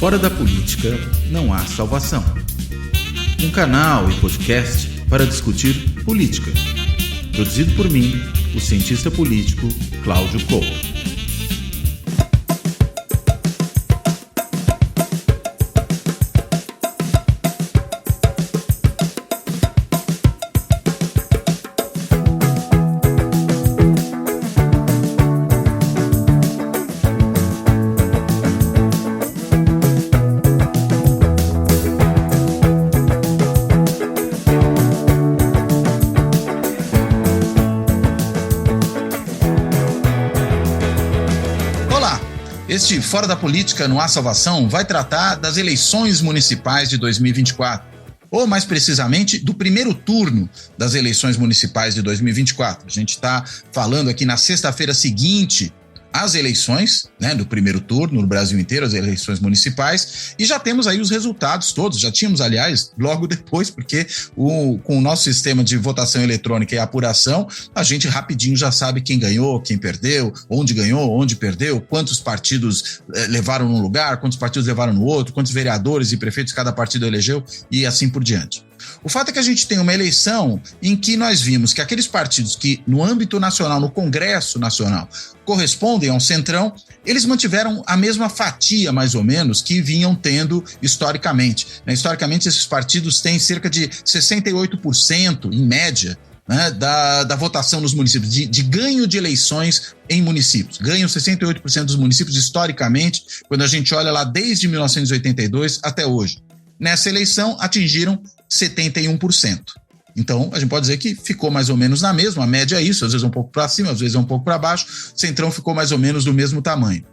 Fora da política não há salvação. Um canal e podcast para discutir política. Produzido por mim, o cientista político Cláudio Couto. Este Fora da Política não há salvação vai tratar das eleições municipais de 2024, ou mais precisamente do primeiro turno das eleições municipais de 2024. A gente está falando aqui na sexta-feira seguinte às eleições, do primeiro turno no Brasil inteiro, as eleições municipais, e já temos aí os resultados todos, já tínhamos, aliás, logo depois, porque com o nosso sistema de votação eletrônica e apuração, a gente rapidinho já sabe quem ganhou, quem perdeu, onde ganhou, onde perdeu, quantos partidos levaram num lugar, quantos partidos levaram no outro, quantos vereadores e prefeitos cada partido elegeu e assim por diante. O fato é que a gente tem uma eleição em que nós vimos que aqueles partidos que no âmbito nacional, no Congresso Nacional, correspondem ao Centrão, eles mantiveram a mesma fatia, mais ou menos, que vinham tendo historicamente. Historicamente, esses partidos têm cerca de 68%, em média, da votação nos municípios, de ganho de eleições em municípios. Ganham 68% dos municípios historicamente, quando a gente olha lá desde 1982 até hoje. Nessa eleição, atingiram 71%. Então, a gente pode dizer que ficou mais ou menos na mesma, a média é isso, às vezes um pouco para cima, às vezes um pouco para baixo, o Centrão ficou mais ou menos do mesmo tamanho.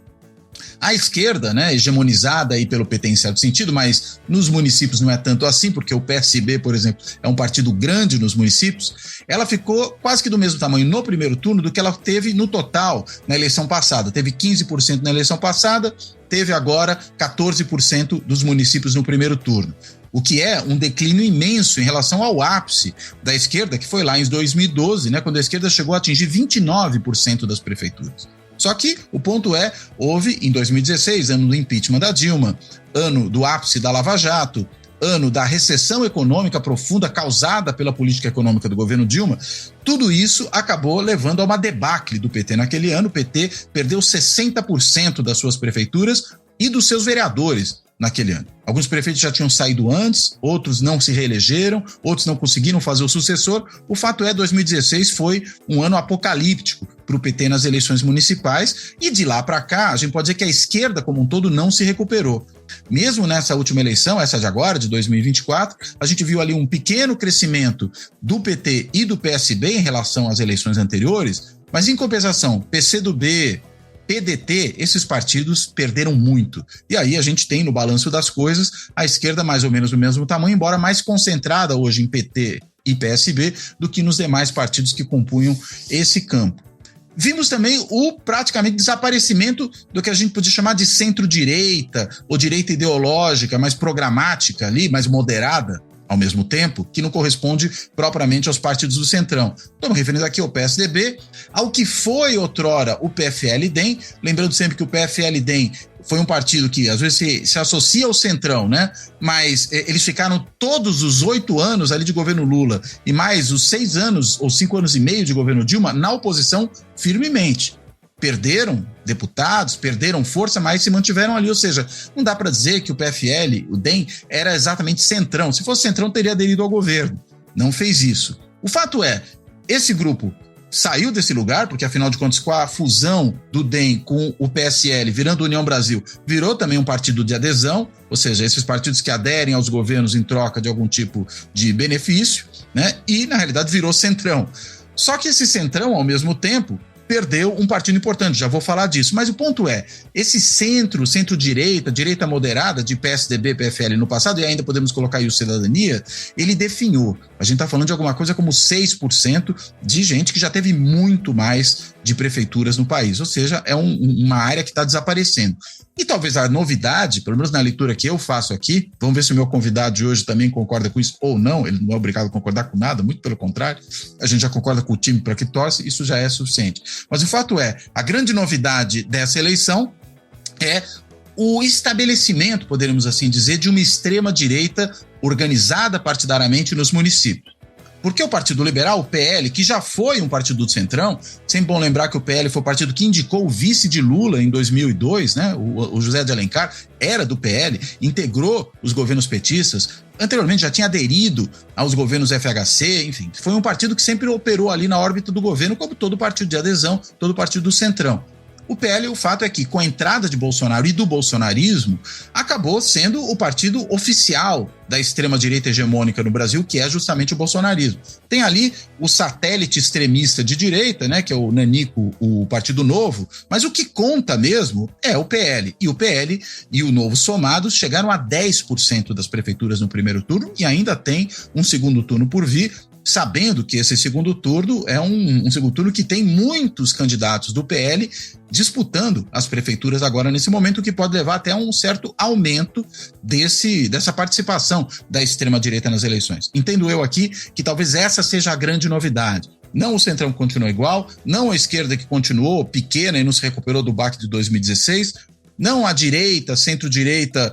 A esquerda, hegemonizada aí pelo PT em certo sentido, mas nos municípios não é tanto assim, porque o PSB, por exemplo, é um partido grande nos municípios, ela ficou quase que do mesmo tamanho no primeiro turno do que ela teve no total na eleição passada. Teve 15% na eleição passada, teve agora 14% dos municípios no primeiro turno. O que é um declínio imenso em relação ao ápice da esquerda, que foi lá em 2012, quando a esquerda chegou a atingir 29% das prefeituras. Só que o ponto houve em 2016, ano do impeachment da Dilma, ano do ápice da Lava Jato, ano da recessão econômica profunda causada pela política econômica do governo Dilma, tudo isso acabou levando a uma debacle do PT naquele ano. O PT perdeu 60% das suas prefeituras e dos seus vereadores naquele ano. Alguns prefeitos já tinham saído antes, outros não se reelegeram, outros não conseguiram fazer o sucessor. O fato é, 2016 foi um ano apocalíptico para o PT nas eleições municipais e de lá para cá, a gente pode dizer que a esquerda como um todo não se recuperou. Mesmo nessa última eleição, essa de agora, de 2024, a gente viu ali um pequeno crescimento do PT e do PSB em relação às eleições anteriores, mas em compensação, PCdoB, PDT, esses partidos perderam muito. E aí a gente tem no balanço das coisas a esquerda mais ou menos do mesmo tamanho, embora mais concentrada hoje em PT e PSB do que nos demais partidos que compunham esse campo. Vimos também o praticamente desaparecimento do que a gente podia chamar de centro-direita ou direita ideológica, mais programática ali, mais moderada, ao mesmo tempo, que não corresponde propriamente aos partidos do Centrão. Estou me referindo aqui ao PSDB, ao que foi outrora o PFL-DEM, lembrando sempre que o PFL-DEM foi um partido que às vezes se associa ao Centrão, mas eles ficaram todos os 8 anos ali de governo Lula e mais os 6 anos ou 5 anos e meio de governo Dilma na oposição firmemente. Perderam deputados, perderam força, mas se mantiveram ali, ou seja, não dá para dizer que o PFL, o DEM, era exatamente Centrão. Se fosse Centrão, teria aderido ao governo. Não fez isso. O fato é, esse grupo saiu desse lugar, porque afinal de contas, com a fusão do DEM com o PSL, virando União Brasil, virou também um partido de adesão, ou seja, esses partidos que aderem aos governos em troca de algum tipo de benefício, e na realidade virou Centrão. Só que esse Centrão, ao mesmo tempo, perdeu um partido importante, já vou falar disso. Mas o ponto é, esse centro-direita, direita moderada de PSDB, PFL no passado, e ainda podemos colocar aí o Cidadania, ele definhou. A gente está falando de alguma coisa como 6% de gente que já teve muito mais de prefeituras no país. Ou seja, é uma área que está desaparecendo. E talvez a novidade, pelo menos na leitura que eu faço aqui, vamos ver se o meu convidado de hoje também concorda com isso ou não, ele não é obrigado a concordar com nada, muito pelo contrário, a gente já concorda com o time para que torce, isso já é suficiente. Mas o fato é, a grande novidade dessa eleição é o estabelecimento, poderíamos assim dizer, de uma extrema-direita organizada partidariamente nos municípios. Porque o Partido Liberal, o PL, que já foi um partido do Centrão, sempre bom lembrar que o PL foi o partido que indicou o vice de Lula em 2002, né? O José de Alencar era do PL, integrou os governos petistas, anteriormente já tinha aderido aos governos FHC, enfim, foi um partido que sempre operou ali na órbita do governo, como todo partido de adesão, todo partido do Centrão. O PL, o fato é que, com a entrada de Bolsonaro e do bolsonarismo, acabou sendo o partido oficial da extrema-direita hegemônica no Brasil, que é justamente o bolsonarismo. Tem ali o satélite extremista de direita, né, que é o Nanico, o Partido Novo, mas o que conta mesmo é o PL. E o PL e o Novo somados chegaram a 10% das prefeituras no primeiro turno e ainda tem um segundo turno por vir, sabendo que esse segundo turno é um segundo turno que tem muitos candidatos do PL disputando as prefeituras agora nesse momento, o que pode levar até a um certo aumento dessa participação da extrema-direita nas eleições. Entendo eu aqui que talvez essa seja a grande novidade. Não o Centrão continuou igual, não a esquerda que continuou pequena e não se recuperou do baque de 2016, não a direita, centro-direita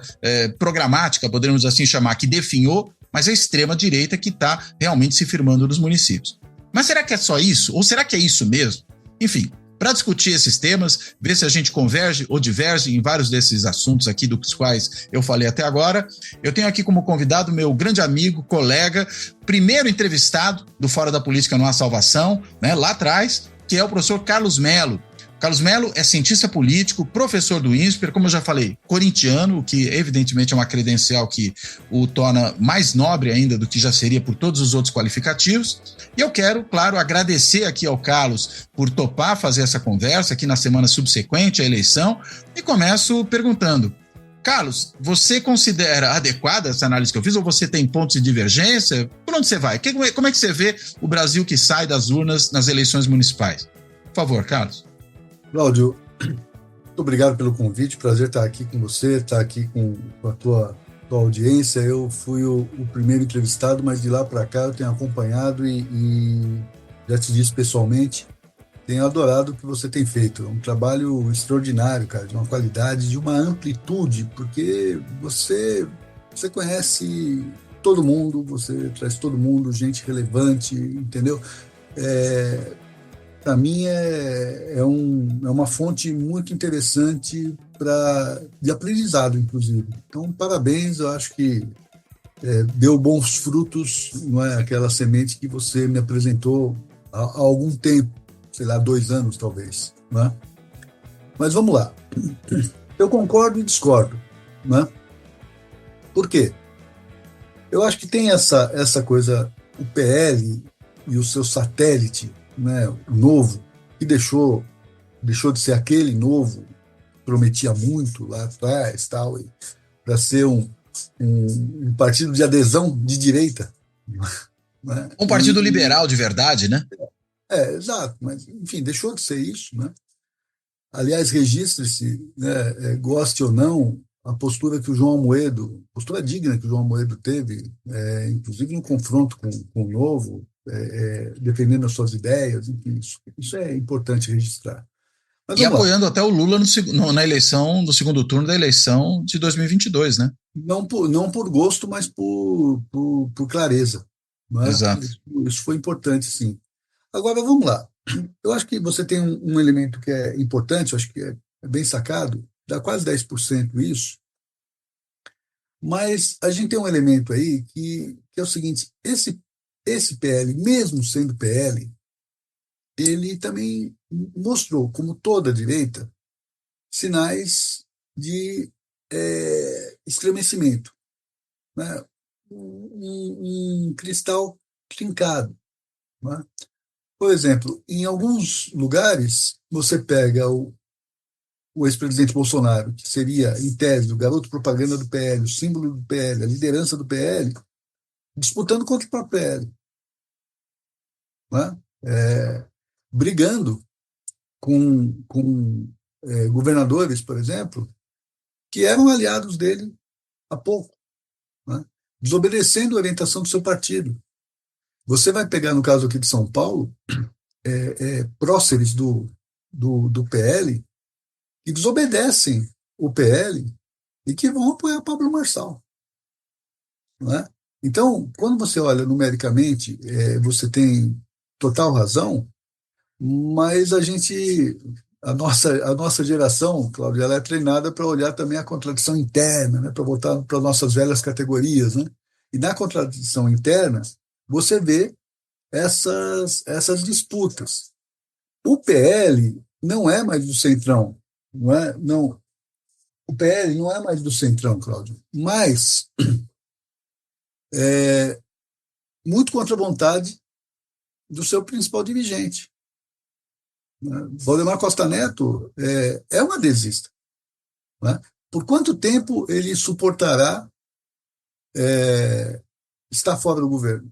programática, poderíamos assim chamar, que definhou, mas a extrema-direita que está realmente se firmando nos municípios. Mas será que é só isso? Ou será que é isso mesmo? Enfim, para discutir esses temas, ver se a gente converge ou diverge em vários desses assuntos aqui dos quais eu falei até agora, eu tenho aqui como convidado meu grande amigo, colega, primeiro entrevistado do Fora da Política Não Há Salvação, né, lá atrás, que é o professor Carlos Melo. Carlos Melo é cientista político, professor do INSPER, como eu já falei, corintiano, o que evidentemente é uma credencial que o torna mais nobre ainda do que já seria por todos os outros qualificativos. E eu quero, claro, agradecer aqui ao Carlos por topar fazer essa conversa aqui na semana subsequente à eleição e começo perguntando: Carlos, você considera adequada essa análise que eu fiz ou você tem pontos de divergência? Por onde você vai? Como é que você vê o Brasil que sai das urnas nas eleições municipais? Por favor, Carlos. Cláudio, muito obrigado pelo convite, prazer estar aqui com você, estar aqui com a tua audiência. Eu fui o primeiro entrevistado, mas de lá para cá eu tenho acompanhado e já te disse pessoalmente, tenho adorado o que você tem feito. É um trabalho extraordinário, cara, de uma qualidade, de uma amplitude, porque você conhece todo mundo, você traz todo mundo, gente relevante, entendeu? Para mim é uma fonte muito interessante de aprendizado, inclusive. Então, parabéns, eu acho que deu bons frutos, não é? Aquela semente que você me apresentou há algum tempo, sei lá, 2 anos talvez. Não é? Mas vamos lá. Eu concordo e discordo. Não é? Por quê? Eu acho que tem essa coisa, o PL e o seu satélite, né, novo, que deixou de ser aquele novo, prometia muito lá atrás, tal, para ser um partido de adesão de direita. Né? Um partido liberal de verdade, né? Exato, mas, enfim, deixou de ser isso. Né? Aliás, registre-se, né, goste ou não, a postura que o João Amoedo, postura digna que o João Amoedo teve, inclusive no confronto com o Novo, defendendo as suas ideias, enfim, isso é importante registrar. Mas e apoiando até o Lula na eleição, no segundo turno da eleição de 2022, né? Não por gosto, mas por clareza. Não é? Exato. Isso foi importante, sim. Agora, vamos lá. Eu acho que você tem um elemento que é importante, eu acho que é bem sacado, dá quase 10% isso, mas a gente tem um elemento aí que é o seguinte, esse PL, mesmo sendo PL, ele também mostrou, como toda a direita, sinais de estremecimento. Né? Um cristal trincado. Né? Por exemplo, em alguns lugares, você pega o ex-presidente Bolsonaro, que seria, em tese, o garoto propaganda do PL, o símbolo do PL, a liderança do PL, disputando contra o próprio PL. Né? Brigando com governadores, por exemplo, que eram aliados dele há pouco, né? Desobedecendo a orientação do seu partido. Você vai pegar, no caso aqui de São Paulo, próceres do PL que desobedecem o PL e que vão apoiar Pablo Marçal, não é? Então, quando você olha numericamente, você tem total razão, mas a nossa geração, Cláudia, ela é treinada para olhar também a contradição interna, né, para voltar para nossas velhas categorias, né? E na contradição interna, você vê essas disputas. O PL não é mais do Centrão, não é? Não, o PL não é mais do Centrão, Cláudio, mas é muito contra a vontade do seu principal dirigente, né? Valdemar Costa Neto é um adesista, né? Por quanto tempo ele suportará estar fora do governo?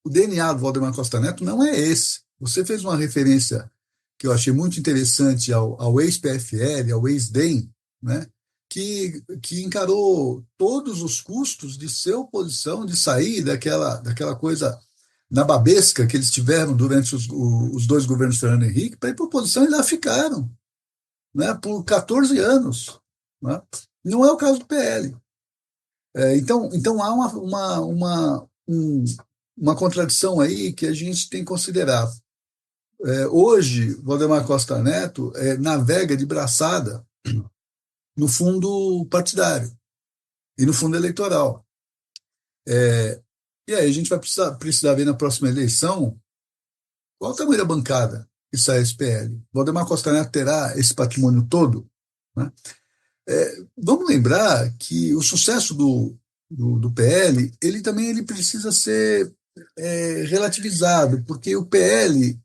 O DNA do Valdemar Costa Neto não é esse. Você fez uma referência que eu achei muito interessante ao ex-PFL, ao ex-DEM, né? que encarou todos os custos de ser oposição, de sair daquela coisa nababesca que eles tiveram durante os dois governos Fernando Henrique, para ir para a oposição e lá ficaram, né? Por 14 anos. Né? Não é o caso do PL. Então há uma contradição aí que a gente tem que considerar. Hoje, Valdemar Costa Neto navega de braçada no fundo partidário e no fundo eleitoral. E aí a gente vai precisar ver na próxima eleição qual o tamanho da bancada que sai esse PL. Valdemar Costa Neto terá esse patrimônio todo, né? Vamos lembrar que o sucesso do PL, ele precisa ser relativizado, porque o PL,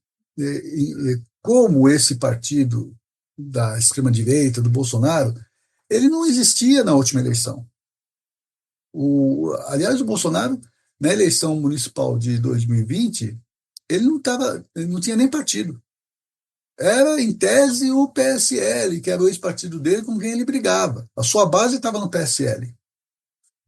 como esse partido da extrema-direita, do Bolsonaro, ele não existia na última eleição. Aliás, o Bolsonaro, na eleição municipal de 2020, ele não tinha nem partido. Era, em tese, o PSL, que era o ex-partido dele com quem ele brigava. A sua base estava no PSL.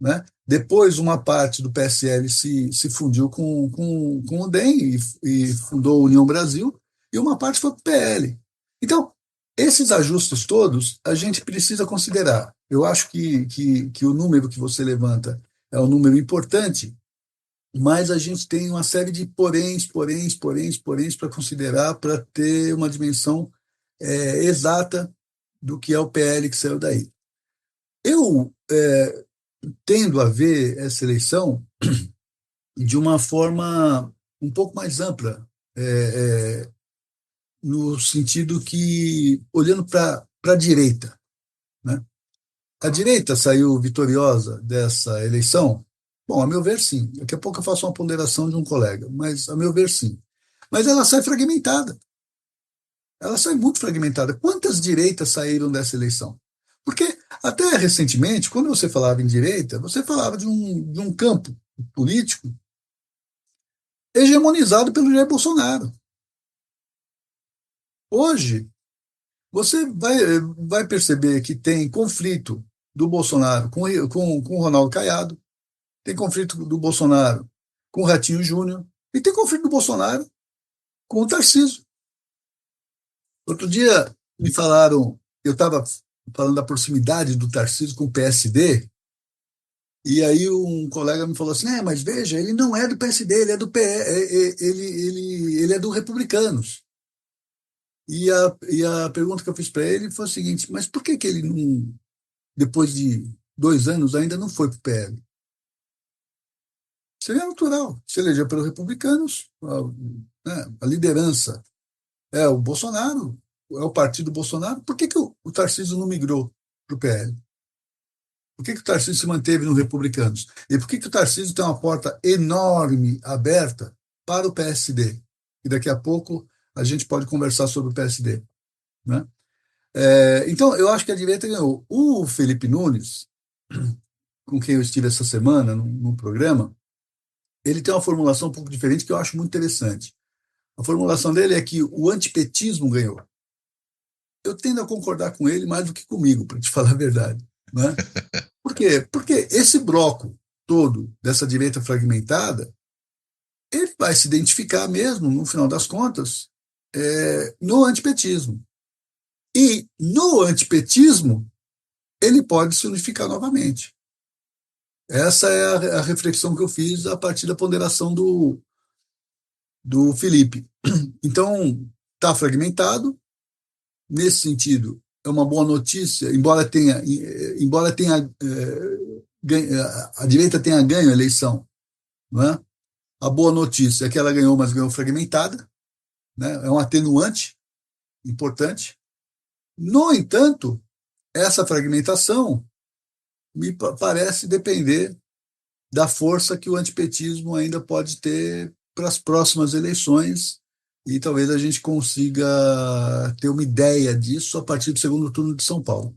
Né? Depois, uma parte do PSL se fundiu com o DEM e fundou a União Brasil, e uma parte foi para o PL. Então, esses ajustes todos a gente precisa considerar. Eu acho que o número que você levanta é um número importante, mas a gente tem uma série de poréns para considerar para ter uma dimensão exata do que é o PL que saiu daí. Eu tendo a ver essa eleição de uma forma um pouco mais ampla, no sentido que, olhando para a direita, né? A direita saiu vitoriosa dessa eleição? Bom, a meu ver, sim. Daqui a pouco eu faço uma ponderação de um colega, mas a meu ver, sim. Mas ela sai fragmentada. Ela sai muito fragmentada. Quantas direitas saíram dessa eleição? Porque até recentemente, quando você falava em direita, você falava de um campo político hegemonizado pelo Jair Bolsonaro. Hoje, você vai perceber que tem conflito do Bolsonaro com o Ronaldo Caiado, tem conflito do Bolsonaro com o Ratinho Júnior, e tem conflito do Bolsonaro com o Tarcísio. Outro dia me falaram, eu estava falando da proximidade do Tarcísio com o PSD, e aí um colega me falou assim, mas veja, ele não é do PSD, ele é do PE, ele é do Republicanos. E a pergunta que eu fiz para ele foi a seguinte, mas por que ele não, depois de 2 anos, ainda não foi para o PL? Seria natural, se elegeu pelos republicanos, a liderança é o Bolsonaro, é o partido Bolsonaro, por que o Tarcísio não migrou para o PL? Por que o Tarcísio se manteve nos republicanos? E por que o Tarcísio tem uma porta enorme aberta para o PSD? E daqui a pouco a gente pode conversar sobre o PSD. Né? Então, eu acho que a direita ganhou. O Felipe Nunes, com quem eu estive essa semana num programa, ele tem uma formulação um pouco diferente que eu acho muito interessante. A formulação dele é que o antipetismo ganhou. Eu tendo a concordar com ele mais do que comigo, para te falar a verdade. Né? Por quê? Porque esse bloco todo dessa direita fragmentada, ele vai se identificar mesmo, no final das contas, no antipetismo. E no antipetismo, ele pode se unificar novamente. Essa é a reflexão que eu fiz a partir da ponderação do Felipe. Então, está fragmentado, nesse sentido, é uma boa notícia, embora tenha a direita tenha ganho a eleição, não é? A boa notícia é que ela ganhou, mas ganhou fragmentada, né? É um atenuante importante. No entanto, essa fragmentação me parece depender da força que o antipetismo ainda pode ter para as próximas eleições, e talvez a gente consiga ter uma ideia disso a partir do segundo turno de São Paulo.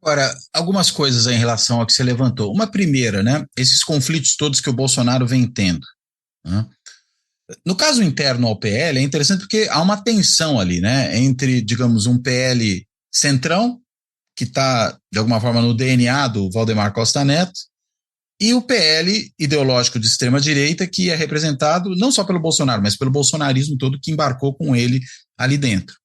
Agora, algumas coisas aí em relação ao que você levantou. Uma primeira, né? Esses conflitos todos que o Bolsonaro vem tendo, né? No caso interno ao PL, é interessante porque há uma tensão ali, né? Entre, digamos, um PL centrão, que está, de alguma forma, no DNA do Valdemar Costa Neto, e o PL ideológico de extrema-direita, que é representado não só pelo Bolsonaro, mas pelo bolsonarismo todo que embarcou com ele ali dentro.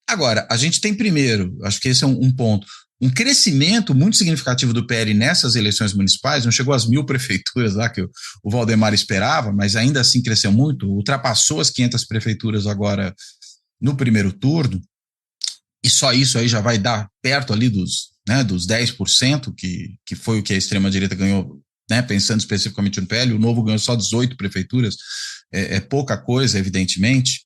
Agora, a gente tem primeiro, acho que esse é um ponto, um crescimento muito significativo do PL nessas eleições municipais, não chegou às 1.000 prefeituras lá que o Valdemar esperava, mas ainda assim cresceu muito, ultrapassou as 500 prefeituras agora no primeiro turno, e só isso aí já vai dar perto ali dos 10%, que foi o que a extrema-direita ganhou, né, pensando especificamente no PL. O Novo ganhou só 18 prefeituras, é pouca coisa, evidentemente.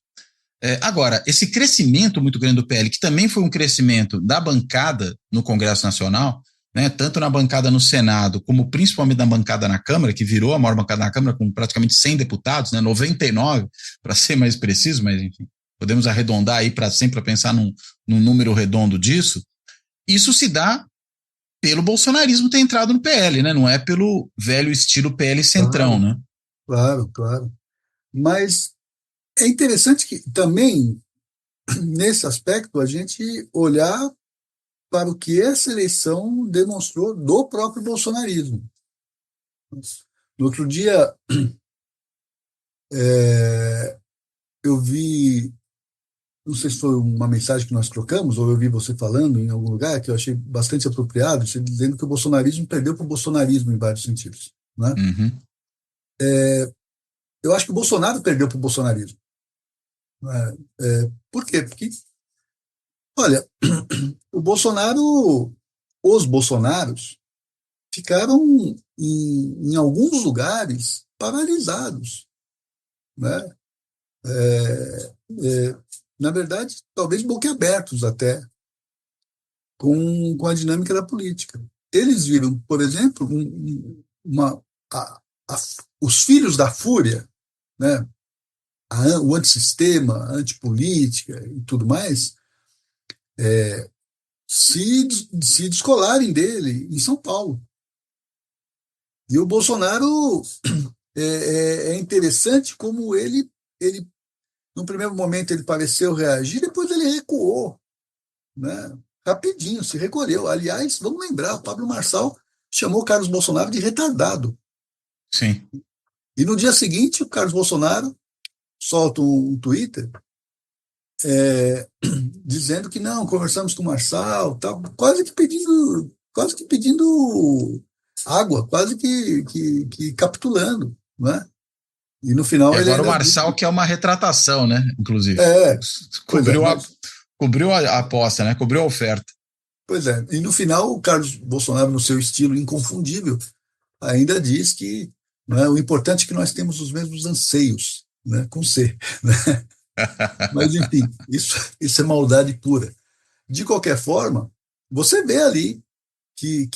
Agora, esse crescimento muito grande do PL, que também foi um crescimento da bancada no Congresso Nacional, né, tanto na bancada no Senado, como principalmente na bancada na Câmara, que virou a maior bancada na Câmara, com praticamente 100 deputados, né, 99, para ser mais preciso, mas enfim, podemos arredondar aí para sempre pensar num número redondo disso. Isso se dá pelo bolsonarismo ter entrado no PL, né? Não é pelo velho estilo PL centrão, Claro, né? claro, claro. Mas é interessante que também, nesse aspecto, a gente olhar para o que essa eleição demonstrou do próprio bolsonarismo. No outro dia, eu vi, não sei se foi uma mensagem que nós trocamos, ou eu vi você falando em algum lugar, que eu achei bastante apropriado, você dizendo que o bolsonarismo perdeu para o bolsonarismo em vários sentidos, né? Uhum. Eu acho que o Bolsonaro perdeu para o bolsonarismo. Né? Por quê? Porque, olha, o Bolsonaro, os Bolsonaros ficaram em alguns lugares paralisados, né? É, é, na verdade, talvez boquiabertos até com a dinâmica da política. Eles viram, por exemplo, a, a, os filhos da fúria, né? O antissistema, a antipolítica e tudo mais, se, se descolarem dele em São Paulo. E o Bolsonaro é interessante como ele, no primeiro momento, ele pareceu reagir, depois ele recuou, né? Rapidinho, se recolheu. Aliás, vamos lembrar, o Pablo Marçal chamou o Carlos Bolsonaro de retardado. Sim. E no dia seguinte, o Carlos Bolsonaro solta um Twitter dizendo que não, conversamos com o Marçal, tal, quase que pedindo água, quase que capitulando, né? E no E final ele agora o ainda Marçal quer uma retratação, né? Inclusive. é, pois é, Cobriu a, cobriu a aposta, né? Cobriu a oferta. pois é. E no final o Carlos Bolsonaro, no seu estilo inconfundível, ainda diz que, né, o importante é que nós temos os mesmos anseios, né, com C. Né? Mas, enfim, isso é maldade pura. De qualquer forma, você vê ali que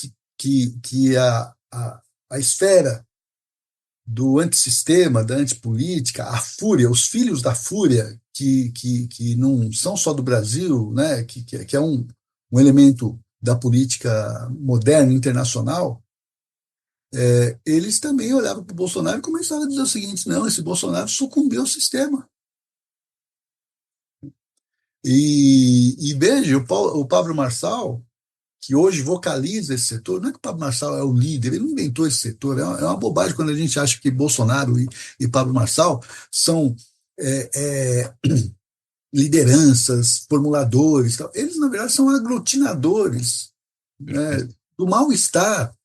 a esfera do antissistema, da antipolítica, a fúria, os filhos da fúria, que não são só do Brasil, né, que é um elemento da política moderna, internacional, eles também olhavam para o Bolsonaro e começaram a dizer o seguinte: não, esse Bolsonaro sucumbiu ao sistema. E veja, o Pablo Marçal, que hoje vocaliza esse setor, não é que o Pablo Marçal é o líder, ele não inventou esse setor, é uma bobagem quando a gente acha que Bolsonaro e Pablo Marçal são é, é, lideranças, formuladores, tal. Eles, na verdade, são aglutinadores, né, Perfeito. do mal-estar,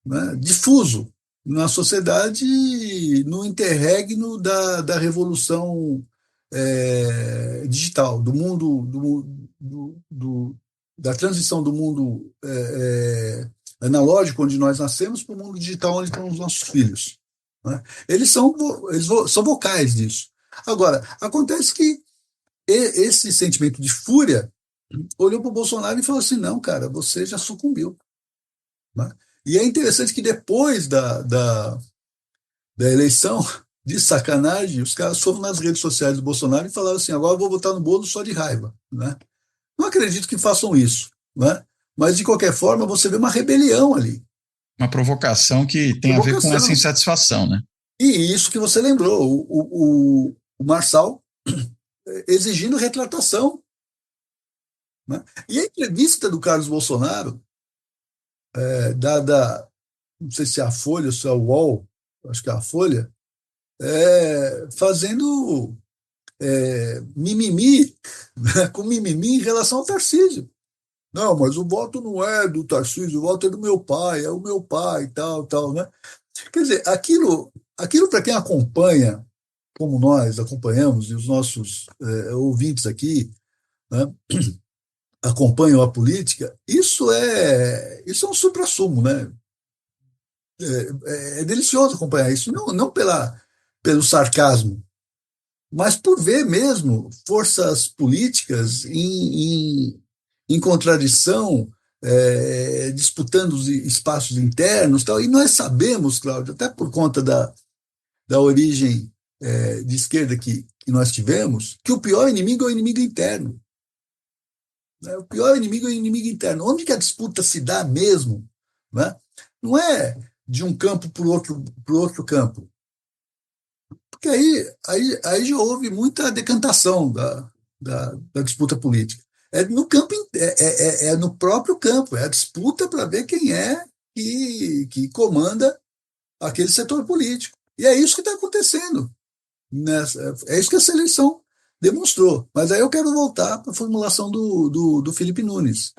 né, difuso na sociedade, no interregno da revolução digital, do mundo, da transição do mundo analógico, onde nós nascemos, para o mundo digital, onde estão os nossos filhos. Né? Eles são vocais disso. Agora, acontece que esse sentimento de fúria olhou para o Bolsonaro e falou assim: não, cara, você já sucumbiu. Né? E é interessante que depois da eleição, de sacanagem, os caras foram nas redes sociais do Bolsonaro e falaram assim: agora eu vou votar no Bolo só de raiva. Né? Não acredito que façam isso. Né? Mas, de qualquer forma, você vê uma rebelião ali. Uma provocação que tem a ver com essa Provocação. insatisfação, né? E isso que você lembrou, o Marçal exigindo retratação. Né? E a entrevista do Carlos Bolsonaro, dada, não sei se é a Folha ou se é o UOL, acho que é a Folha, fazendo mimimi, né, com mimimi em relação ao Tarcísio. Não, mas o voto não é do Tarcísio, o voto é do meu pai, é o meu pai, tal, tal, né? Quer dizer, aquilo para quem acompanha, como nós acompanhamos, e os nossos ouvintes aqui, né, acompanham a política, isso é um suprassumo, né? É delicioso acompanhar isso, não pelo sarcasmo, mas por ver mesmo forças políticas em contradição, disputando os espaços internos, tal. E nós sabemos, Cláudio, até por conta da origem de esquerda que nós tivemos, que o pior inimigo é o inimigo interno. Né? O pior inimigo é o inimigo interno. Onde que a disputa se dá mesmo? Né? Não é de um campo para o outro campo. Porque aí já houve muita decantação da disputa política. É no campo, é no próprio campo, é a disputa para ver quem é que comanda aquele setor político. E é isso que está acontecendo. É isso que essa eleição demonstrou. Mas aí eu quero voltar para a formulação do Felipe Nunes,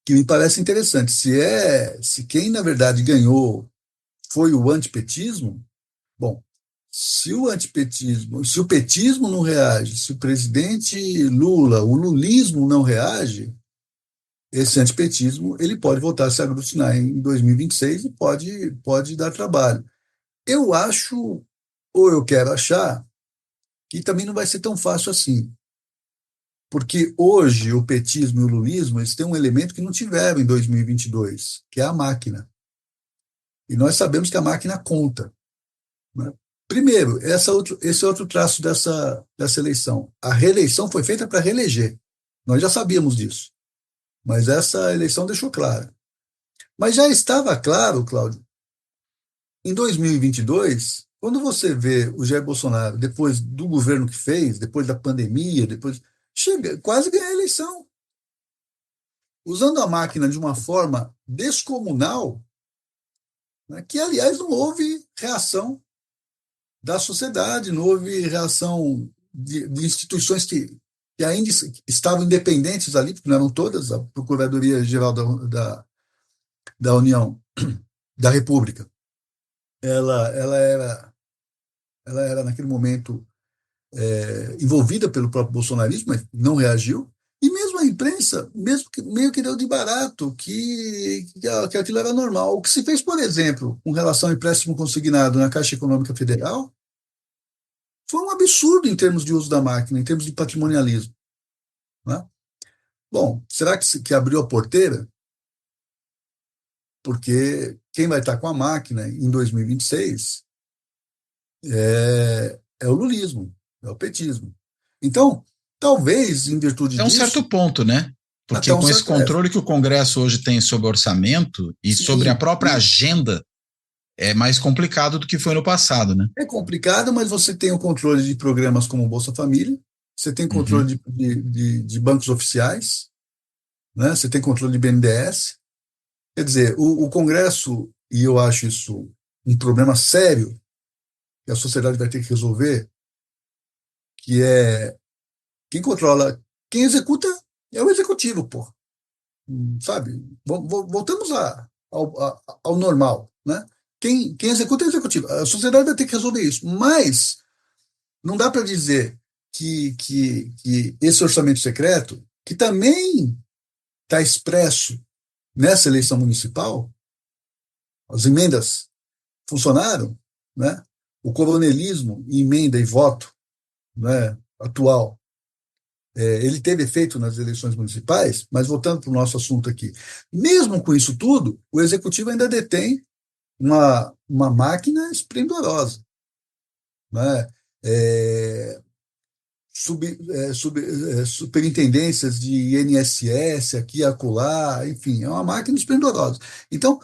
que me parece interessante. Se quem, na verdade, ganhou foi o antipetismo, bom, se o petismo não reage, se o presidente Lula, o lulismo não reage, esse antipetismo ele pode voltar a se aglutinar em 2026 e pode dar trabalho. Eu acho, ou eu quero achar, que também não vai ser tão fácil assim. Porque hoje o petismo e o lulismo eles têm um elemento que não tiveram em 2022, que é a máquina. E nós sabemos que a máquina conta. Né? Primeiro, esse é outro traço dessa eleição. A reeleição foi feita para reeleger. Nós já sabíamos disso. Mas essa eleição deixou claro. Mas já estava claro, Cláudio, em 2022, quando você vê o Jair Bolsonaro, depois do governo que fez, depois da pandemia, depois quase ganhar a eleição. Usando a máquina de uma forma descomunal, né, que, aliás, não houve reação da sociedade, não houve reação de instituições que ainda estavam independentes ali, porque não eram todas, a Procuradoria-Geral da União, da República, ela era naquele momento, envolvida pelo próprio bolsonarismo, mas não reagiu, e mesmo a imprensa, mesmo que, meio que deu de barato, que aquilo era normal. O que se fez, por exemplo, com relação ao empréstimo consignado na Caixa Econômica Federal, foi um absurdo em termos de uso da máquina, em termos de patrimonialismo. Né? Bom, será que abriu a porteira? Porque quem vai estar com a máquina em 2026 é o lulismo, é o petismo. Então, talvez, em virtude É um certo disso, ponto, né? até Porque um com esse certo. controle que o Congresso hoje tem sobre o orçamento e sobre a Sim, própria agenda, é mais complicado do que foi no passado, né? é complicado, mas você tem o controle de programas como o Bolsa Família, você tem Uhum. controle de bancos oficiais, né? Você tem controle de BNDES. Quer dizer, o Congresso, e eu acho isso um problema sério que a sociedade vai ter que resolver, que é Quem controla, quem executa é o executivo, pô. Sabe? Voltamos ao normal, né? Quem executa é o executivo. A sociedade vai ter que resolver isso. Mas não dá para dizer que esse orçamento secreto, que também está expresso nessa eleição municipal, as emendas funcionaram, né? O coronelismo, emenda e voto, né, atual, ele teve efeito nas eleições municipais, mas voltando para o nosso assunto aqui, mesmo com isso tudo, o executivo ainda detém uma máquina esplendorosa, né? É, superintendências de INSS aqui e acolá, enfim, é uma máquina esplendorosa. Então,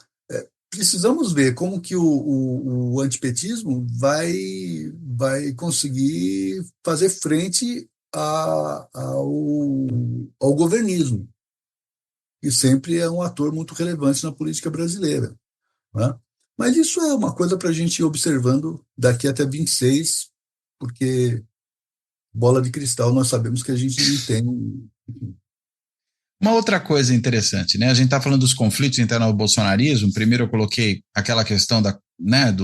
precisamos ver como que o antipetismo vai conseguir fazer frente ao governismo, que sempre é um ator muito relevante na política brasileira, né? Mas isso é uma coisa para a gente ir observando daqui até 26, porque bola de cristal nós sabemos que a gente não tem. Uma outra coisa interessante, né? A gente está falando dos conflitos internos ao bolsonarismo. Primeiro eu coloquei aquela questão né,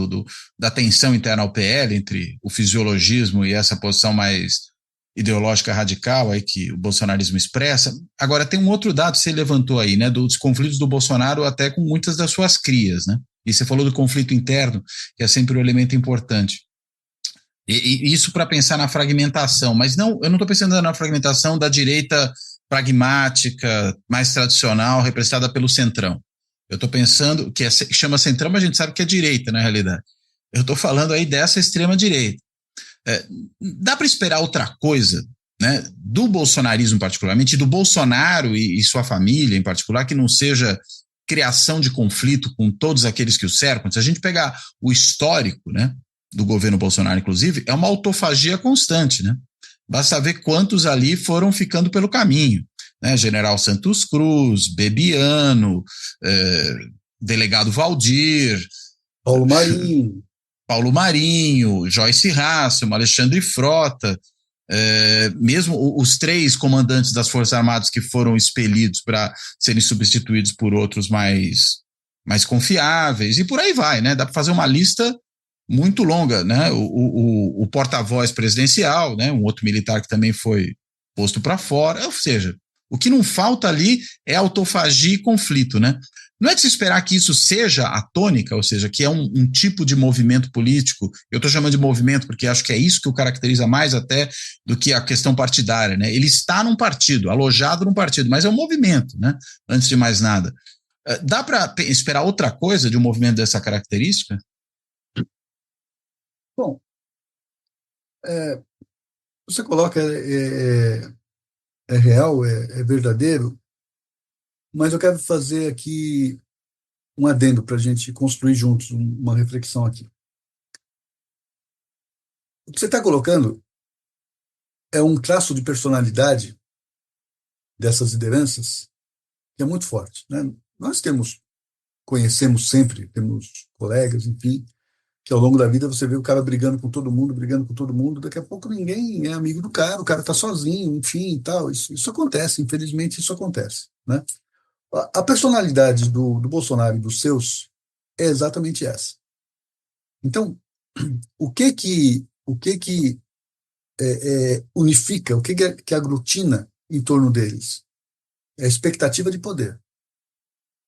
da tensão interna ao PL entre o fisiologismo e essa posição mais ideológica radical aí que o bolsonarismo expressa. Agora tem um outro dado que você levantou aí, né? Dos conflitos do Bolsonaro até com muitas das suas crias, né? E você falou do conflito interno, que é sempre um elemento importante. E isso para pensar na fragmentação, mas não, eu não estou pensando na fragmentação da direita pragmática, mais tradicional, representada pelo Centrão. Eu estou pensando, que chama Centrão, mas a gente sabe que é direita, na realidade. Eu estou falando aí dessa extrema-direita. Dá para esperar outra coisa, né, do bolsonarismo particularmente, do Bolsonaro e sua família em particular, que não seja criação de conflito com todos aqueles que o cercam? Se a gente pegar o histórico, né, do governo Bolsonaro, inclusive, é uma autofagia constante, né? Basta ver quantos ali foram ficando pelo caminho, né? General Santos Cruz, Bebiano, delegado Valdir, Paulo Marinho. Paulo Marinho, Joyce Hasselmann, Alexandre Frota, mesmo os 3 comandantes das Forças Armadas que foram expelidos para serem substituídos por outros mais confiáveis, e por aí vai, né? Dá para fazer uma lista muito longa, né? O porta-voz presidencial, né? Um outro militar que também foi posto para fora, ou seja, o que não falta ali é autofagia e conflito, né? Não é de se esperar que isso seja a tônica, ou seja, que é um tipo de movimento político. Eu estou chamando de movimento porque acho que é isso que o caracteriza mais até do que a questão partidária, né? Ele está num partido, alojado num partido, mas é um movimento, né? Antes de mais nada. Dá para esperar outra coisa de um movimento dessa característica? Bom, você coloca é real, é verdadeiro, mas eu quero fazer aqui um adendo para a gente construir juntos uma reflexão aqui. O que você está colocando é um traço de personalidade dessas lideranças que é muito forte, né? Nós conhecemos sempre, temos colegas, enfim, que ao longo da vida você vê o cara brigando com todo mundo, daqui a pouco ninguém é amigo do cara, o cara está sozinho, enfim, e tal. Isso acontece, infelizmente isso acontece, né? A personalidade do Bolsonaro e dos seus é exatamente essa. Então, o que que unifica, que aglutina em torno deles? É a expectativa de poder.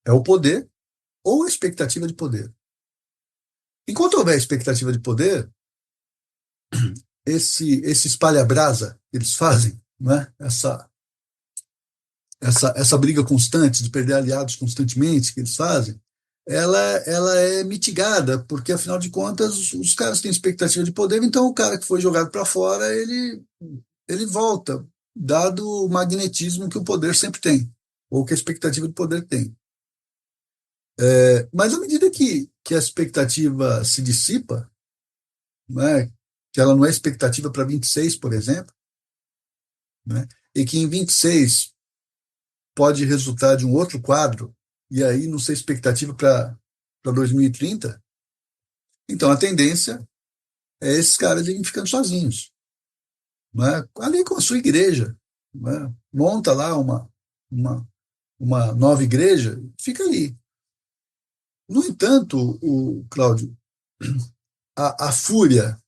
É o poder ou a expectativa de poder. Enquanto houver expectativa de poder, esse espalha-brasa que eles fazem, né? Essa briga constante de perder aliados constantemente que eles fazem, ela é mitigada, porque afinal de contas os caras têm expectativa de poder, então o cara que foi jogado para fora, ele volta, dado o magnetismo que o poder sempre tem, ou que a expectativa de poder tem. Mas à medida que a expectativa se dissipa, né, que ela não é expectativa para 26, por exemplo, né, e que em 26 pode resultar de um outro quadro, e aí não ser expectativa para 2030, então a tendência é esses caras irem ficando sozinhos. né? Ali com a sua igreja, né? Monta lá uma, uma nova igreja, fica ali. No entanto, o Cláudio, a fúria,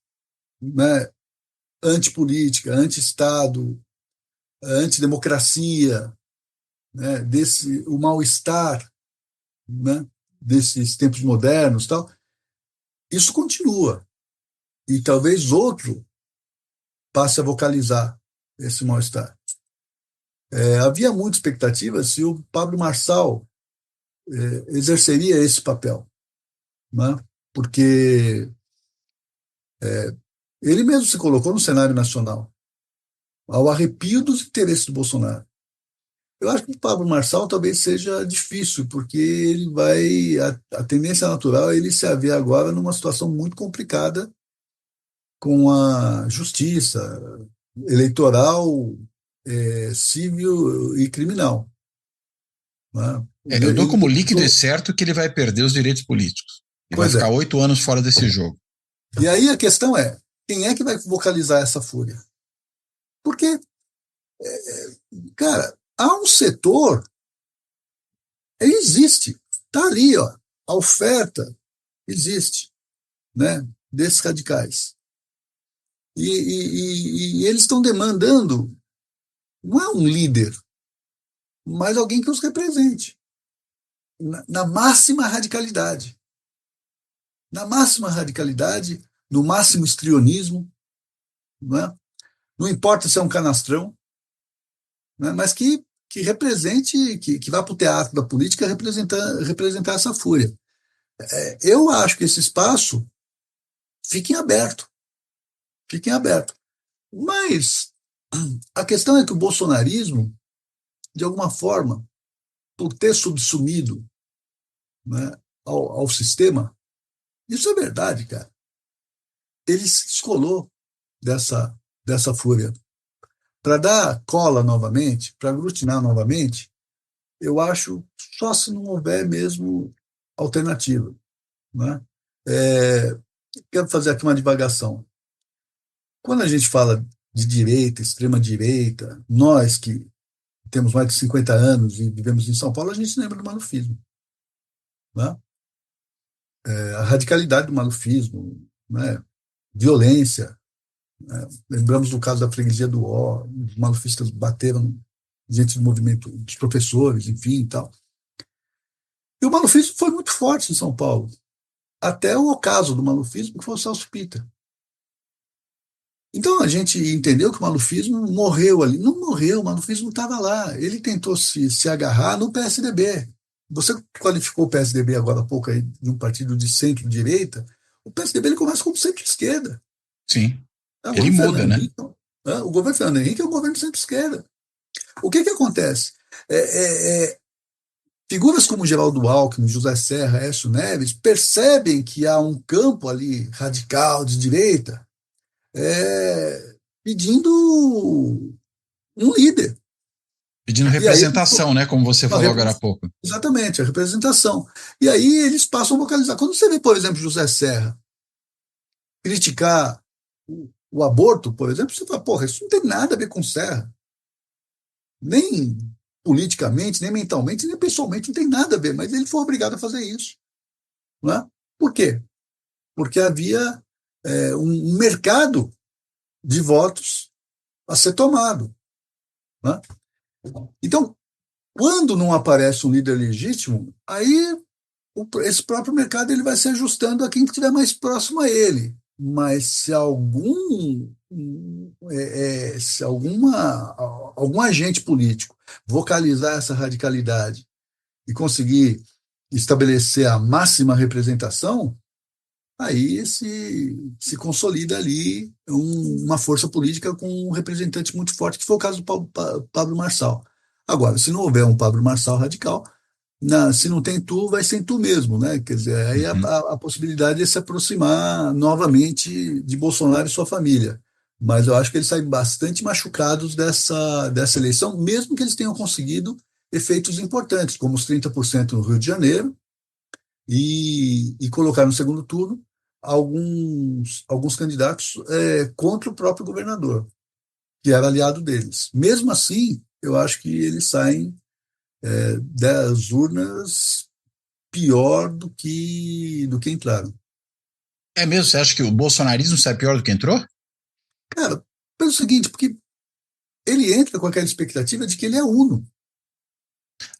né, antipolítica, anti-Estado, antidemocracia, né, o mal-estar, né, desses tempos modernos, tal, isso continua. E talvez outro passe a vocalizar esse mal-estar. Havia muita expectativa se o Pablo Marçal exerceria esse papel, né? Porque ele mesmo se colocou no cenário nacional, ao arrepio dos interesses do Bolsonaro. Eu acho que o Pablo Marçal talvez seja difícil, porque ele vai. A tendência natural é ele se haver agora numa situação muito complicada com a justiça eleitoral, civil e criminal. Né? Eu dou Ele como líquido e tentou. certo que ele vai perder os direitos políticos. E vai Pois ficar é. 8 anos fora desse jogo. E aí a questão é: quem é que vai vocalizar essa fúria? Porque, cara, há um setor, existe, está ali, ó, a oferta existe, né, desses radicais. E eles estão demandando, não é um líder, mas alguém que os represente, na máxima radicalidade. Na máxima radicalidade, no máximo histrionismo, não é? Não importa se é um canastrão, né, mas que represente, que vá para o teatro da política representar essa fúria. Eu acho que esse espaço fique em aberto, fique em aberto. Mas a questão é que o bolsonarismo, de alguma forma, por ter subsumido, né, ao sistema, isso é verdade, cara. Ele se descolou dessa fúria. Para dar cola novamente, para aglutinar novamente, eu acho só se não houver mesmo alternativa. Né? É, quero fazer aqui uma divagação. Quando a gente fala de direita, extrema-direita, nós que temos mais de 50 anos e vivemos em São Paulo, a gente lembra do malufismo. Né? A radicalidade do malufismo, né? Violência. Né? Lembramos do caso da freguesia do Ó, os malufistas bateram gente do movimento dos professores, enfim e tal. E o malufismo foi muito forte em São Paulo, até o ocaso do malufismo, que foi o Celso Pitta. Então a gente entendeu que o malufismo morreu ali. Não morreu, o malufismo estava lá. Ele tentou se agarrar no PSDB. Você qualificou o PSDB agora há pouco aí de um partido de centro-direita. O PSDB ele começa como centro-esquerda. Sim. O Ele governo muda, Fernando né? Henrique, o governo Fernando Henrique é um governo de centro-esquerda. O que acontece? Figuras como Geraldo Alckmin, José Serra, Aécio Neves percebem que há um campo ali radical de direita pedindo um líder. Pedindo E aí, representação, né? Como você uma falou agora há pouco. exatamente, a representação. E aí eles passam a vocalizar. Quando você vê, por exemplo, José Serra criticar o aborto, por exemplo, você fala, porra, isso não tem nada a ver com Serra. Nem politicamente, nem mentalmente, nem pessoalmente, não tem nada a ver, mas ele foi obrigado a fazer isso. Né? Por quê? Porque havia um mercado de votos a ser tomado. Né? Então, quando não aparece um líder legítimo, aí esse próprio mercado ele vai se ajustando a quem estiver mais próximo a ele. Mas se algum agente político vocalizar essa radicalidade e conseguir estabelecer a máxima representação, aí se consolida ali uma força política com um representante muito forte, que foi o caso do Pablo Marçal. Agora, se não houver um Pablo Marçal radical, se não tem tu, vai sem tu mesmo, né? Quer dizer, aí Uhum. a possibilidade é se aproximar novamente de Bolsonaro e sua família. Mas eu acho que eles saem bastante machucados dessa eleição, mesmo que eles tenham conseguido efeitos importantes, como os 30% no Rio de Janeiro, e colocar no segundo turno alguns candidatos contra o próprio governador. que era aliado deles. Mesmo assim, eu acho que eles saem das urnas pior do que entraram. É mesmo? Você acha que o bolsonarismo sai pior do que entrou? Cara, pelo seguinte, porque ele entra com aquela expectativa de que ele é uno,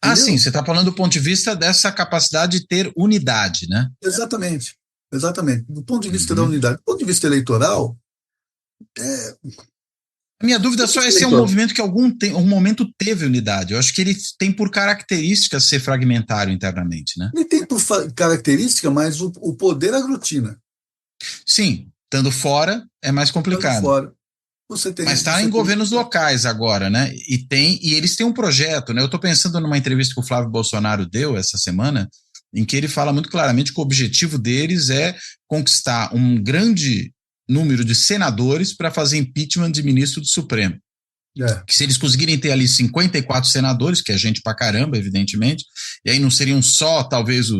Ah, sim, entendeu? você está falando do ponto de vista dessa capacidade de ter unidade, né? Exatamente, exatamente. Do ponto de vista da Uhum. unidade, do ponto de vista eleitoral, é, A minha dúvida do é ponto só de vista esse é um eleitoral, movimento que algum momento teve unidade. Eu acho que ele tem por característica ser fragmentário internamente, né? ele tem por característica, mas o poder aglutina. Sim, estando fora é mais Estando complicado. fora, você Mas tem, está você em tem governos locais agora, né? E eles têm um projeto, né? Eu estou pensando numa entrevista que o Flávio Bolsonaro deu essa semana, em que ele fala muito claramente que o objetivo deles é conquistar um grande número de senadores para fazer impeachment de ministro do Supremo. é, Que se eles conseguirem ter ali 54 senadores, que é gente pra caramba, evidentemente, e aí não seriam só, talvez,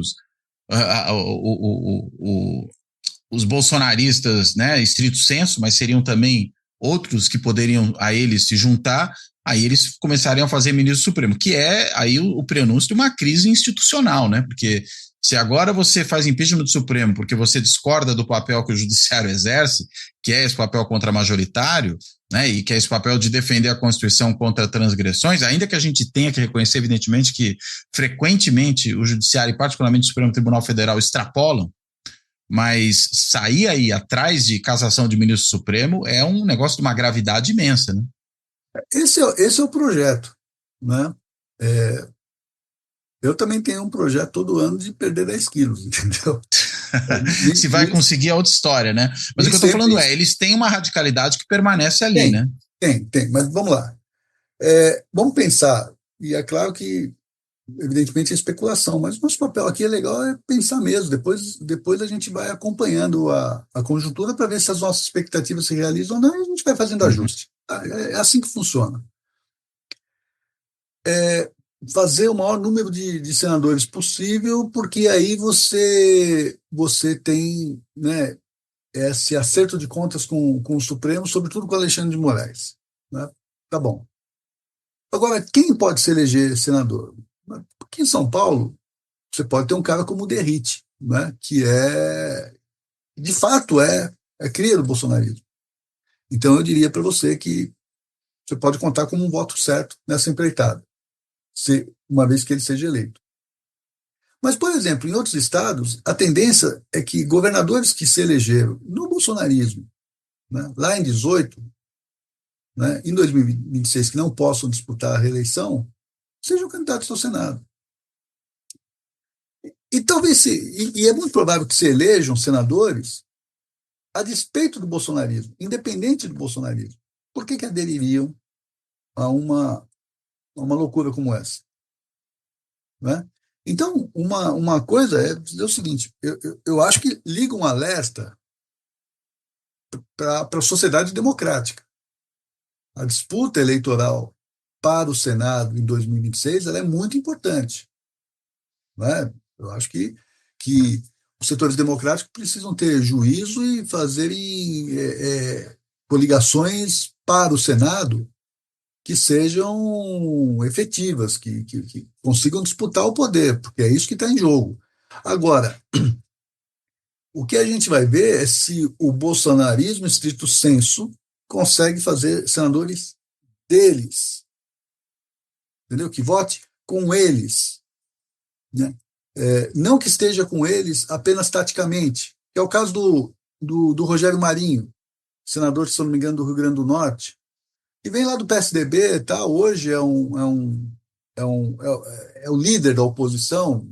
os bolsonaristas, né, estrito senso, mas seriam também outros que poderiam a eles se juntar, aí eles começariam a fazer ministro supremo, que é aí o prenúncio de uma crise institucional, né, porque se agora você faz impeachment do Supremo porque você discorda do papel que o judiciário exerce, que é esse papel contra-majoritário, né, e que é esse papel de defender a Constituição contra transgressões, ainda que a gente tenha que reconhecer, evidentemente, que frequentemente o judiciário, e particularmente o Supremo Tribunal Federal, extrapolam, mas sair aí atrás de cassação de ministro supremo é um negócio de uma gravidade imensa, né? esse é o projeto, né? É, eu também tenho um projeto todo ano de perder 10 quilos, entendeu? Se Nem, vai nem, conseguir é outra história, né? Mas o nem que eu estou sempre falando isso. eles têm uma radicalidade que permanece ali, Tem, né? tem, mas vamos lá. Vamos pensar, e é claro que, evidentemente, é especulação, mas o nosso papel aqui é legal é pensar mesmo. Depois a gente vai acompanhando a conjuntura para ver se as nossas expectativas se realizam ou não, e a gente vai fazendo Uhum. ajuste. É assim que funciona. Fazer o maior número de senadores possível, porque aí você tem, né, esse acerto de contas com o Supremo, sobretudo com Alexandre de Moraes. Né? Tá bom. Agora, quem pode se eleger senador? Aqui em São Paulo, você pode ter um cara como o Derrite, né, que de fato, é cria do bolsonarismo. Então, eu diria para você que você pode contar como um voto certo nessa empreitada, uma vez que ele seja eleito. Mas, por exemplo, em outros estados, a tendência é que governadores que se elegeram no bolsonarismo, né, lá em 18, né, em 2026, que não possam disputar a reeleição, sejam candidatos ao Senado. E talvez e é muito provável que se elejam senadores a despeito do bolsonarismo, independente do bolsonarismo. Por que adeririam a uma loucura como essa? Né? Então, uma coisa é o seguinte: eu acho que liga um alerta para a sociedade democrática. A disputa eleitoral para o Senado em 2026 ela é muito importante. Né? Eu acho que os setores democráticos precisam ter juízo e fazerem coligações para o Senado que sejam efetivas, que consigam disputar o poder, porque é isso que está em jogo. Agora, o que a gente vai ver é se o bolsonarismo, estrito sensu, consegue fazer senadores deles, entendeu? Que vote com eles, né? Não que esteja com eles apenas taticamente, que é o caso do Rogério Marinho, senador, se não me engano, do Rio Grande do Norte, que vem lá do PSDB, tá? Hoje é o líder da oposição,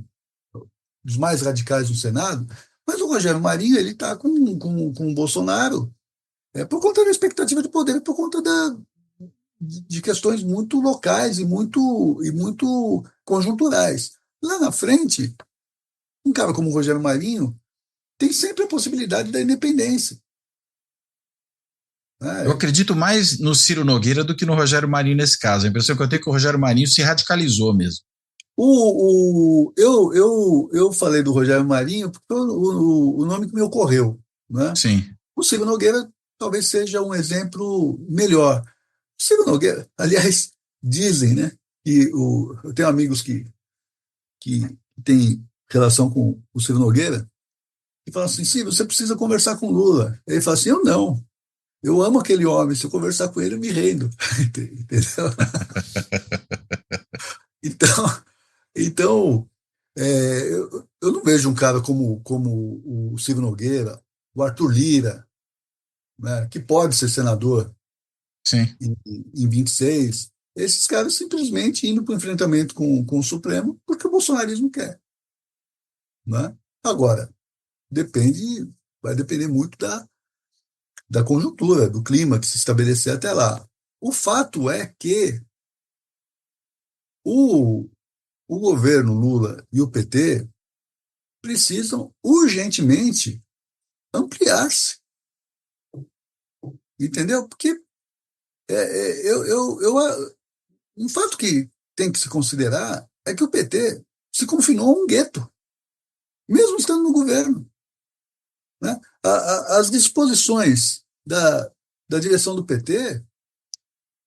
dos mais radicais no Senado, mas o Rogério Marinho ele está com o Bolsonaro por conta da expectativa de poder, por conta de questões muito locais e muito conjunturais. Lá na frente, um cara como o Rogério Marinho tem sempre a possibilidade da independência. Eu Né? acredito mais no Ciro Nogueira do que no Rogério Marinho nesse caso. A impressão que eu tenho é que o Rogério Marinho se radicalizou mesmo. Eu falei do Rogério Marinho porque o nome que me ocorreu. Né? Sim. O Ciro Nogueira talvez seja um exemplo melhor, Ciro Nogueira, aliás, dizem, né, que eu tenho amigos que têm relação com o Ciro Nogueira, e falam assim: Ciro, você precisa conversar com o Lula. Ele fala assim: eu não. Eu amo aquele homem, se eu conversar com ele, eu me rendo. Entendeu? Então, então eu não vejo um cara como o Ciro Nogueira, o Arthur Lira, né, que pode ser senador Sim. em 26, esses caras simplesmente indo para o enfrentamento com o Supremo porque o bolsonarismo quer. Né? Agora, vai depender muito da conjuntura, do clima que se estabelecer até lá. O fato é que o, o governo Lula e o PT precisam urgentemente ampliar-se, entendeu? Porque um fato que tem que se considerar é que o PT se confinou a um gueto, mesmo estando no governo. Né? As disposições da direção do PT,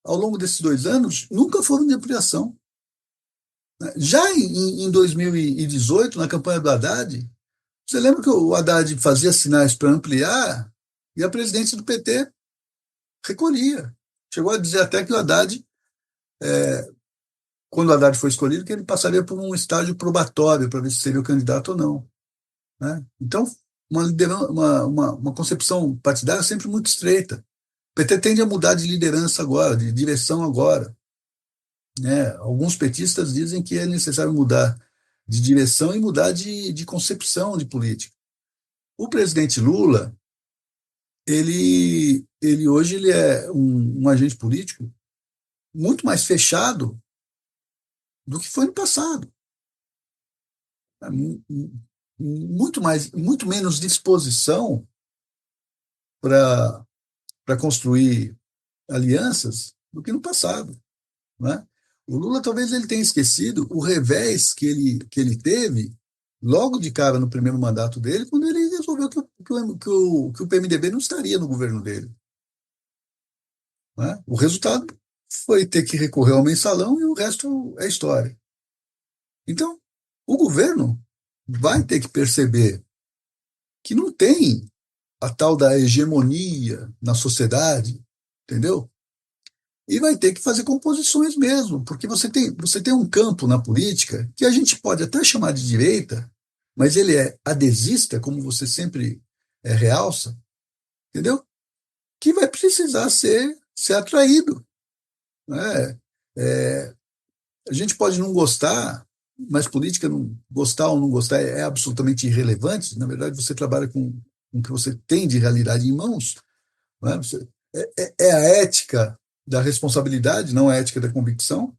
ao longo desses 2 anos, nunca foram de ampliação. Né? Já em 2018, na campanha do Haddad, você lembra que o Haddad fazia sinais para ampliar e a presidente do PT recolhia. Chegou a dizer até que o Haddad, quando o Haddad foi escolhido, que ele passaria por um estágio probatório para ver se seria o candidato ou não. Né? Então, uma concepção partidária sempre muito estreita. O PT tende a mudar de liderança agora, de direção agora. Né? Alguns petistas dizem que é necessário mudar de direção e mudar de concepção de política. O presidente Lula, ele hoje é um agente político muito mais fechado do que foi no passado. Muito menos disposição para construir alianças do que no passado. Né? O Lula talvez ele tenha esquecido o revés que ele teve logo de cara no primeiro mandato dele, quando ele resolveu que o PMDB não estaria no governo dele. Né? O resultado foi ter que recorrer ao mensalão e o resto é história. Então, o governo vai ter que perceber que não tem a tal da hegemonia na sociedade, entendeu? E vai ter que fazer composições mesmo, porque você tem um campo na política que a gente pode até chamar de direita, mas ele é adesista, como você sempre realça, entendeu? Que vai precisar ser atraído. Né? A gente pode não gostar, mas política, não, gostar ou não gostar, é absolutamente irrelevante. Na verdade, você trabalha com o que você tem de realidade em mãos. Né? É a ética da responsabilidade, não a ética da convicção.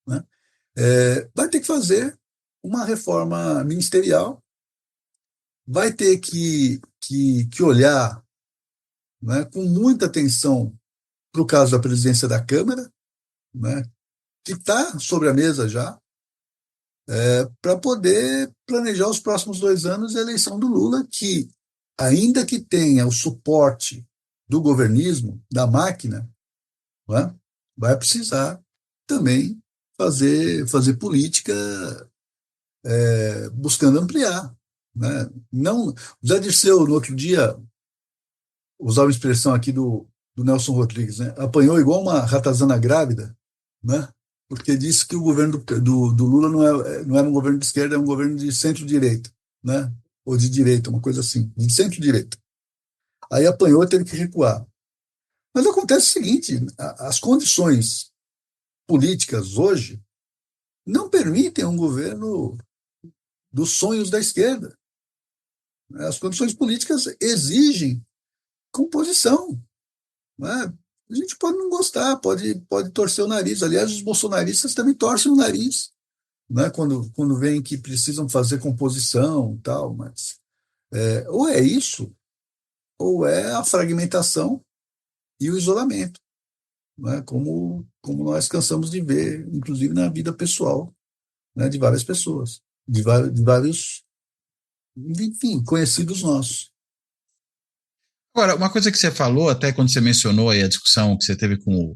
Né? Vai ter que fazer uma reforma ministerial, vai ter que olhar, né, com muita atenção para o caso da presidência da Câmara, né, que está sobre a mesa já, para poder planejar os próximos 2 anos a eleição do Lula, que, ainda que tenha o suporte do governismo, da máquina, né, vai precisar também fazer política buscando ampliar. Né? Não, o Zé Dirceu, no outro dia, usava uma expressão aqui do Nelson Rodrigues, né? Apanhou igual uma ratazana grávida, né? Porque disse que o governo do Lula não era um governo de esquerda, é um governo de centro-direita, né? Ou de direita, uma coisa assim, de centro-direita. Aí apanhou e teve que recuar. Mas acontece o seguinte: as condições políticas hoje não permitem um governo dos sonhos da esquerda. As condições políticas exigem composição. Né? A gente pode não gostar, pode torcer o nariz. Aliás, os bolsonaristas também torcem o nariz, né? Quando veem que precisam fazer composição e tal, mas ou é isso, ou é a fragmentação e o isolamento, né? Como nós cansamos de ver, inclusive na vida pessoal, né? De várias pessoas, de vários, enfim, conhecidos nossos. Agora, uma coisa que você falou, até quando você mencionou aí a discussão que você teve com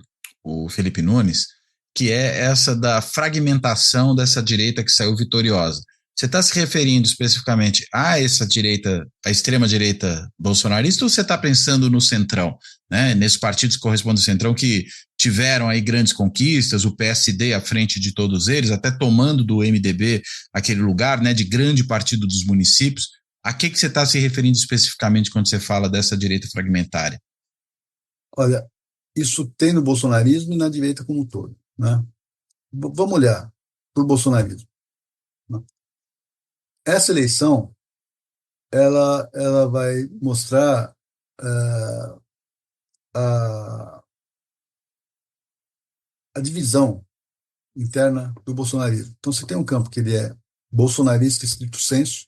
o Felipe Nunes, que é essa da fragmentação dessa direita que saiu vitoriosa. Você está se referindo especificamente a essa direita, a extrema-direita bolsonarista, ou você está pensando no Centrão, né? Nesses partidos que correspondem ao Centrão, que tiveram aí grandes conquistas, o PSD à frente de todos eles, até tomando do MDB aquele lugar, né, de grande partido dos municípios. A que você está se referindo especificamente quando você fala dessa direita fragmentária? Olha, isso tem no bolsonarismo e na direita como um todo, né? Vamos olhar para o bolsonarismo, né? Essa eleição, ela vai mostrar a, a divisão interna do bolsonarismo. Então, você tem um campo que ele é bolsonarista estrito sensu,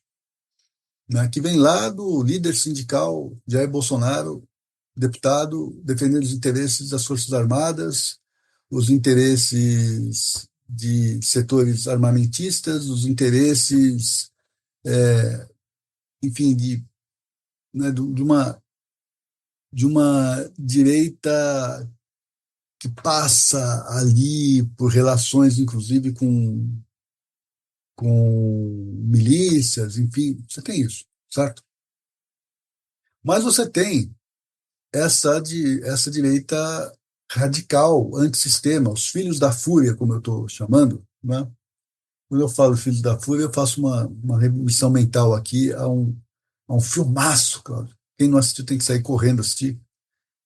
né, que vem lá do líder sindical Jair Bolsonaro, deputado, defendendo os interesses das Forças Armadas, os interesses de setores armamentistas, os interesses, enfim, né, de uma direita que passa ali por relações, inclusive, com milícias, enfim, você tem isso, certo? Mas você tem essa direita radical, antissistema, os filhos da fúria, como eu estou chamando, né? Quando eu falo filhos da fúria, eu faço uma remissão mental aqui a um filmaço, Cláudio. Quem não assistiu tem que sair correndo assistir,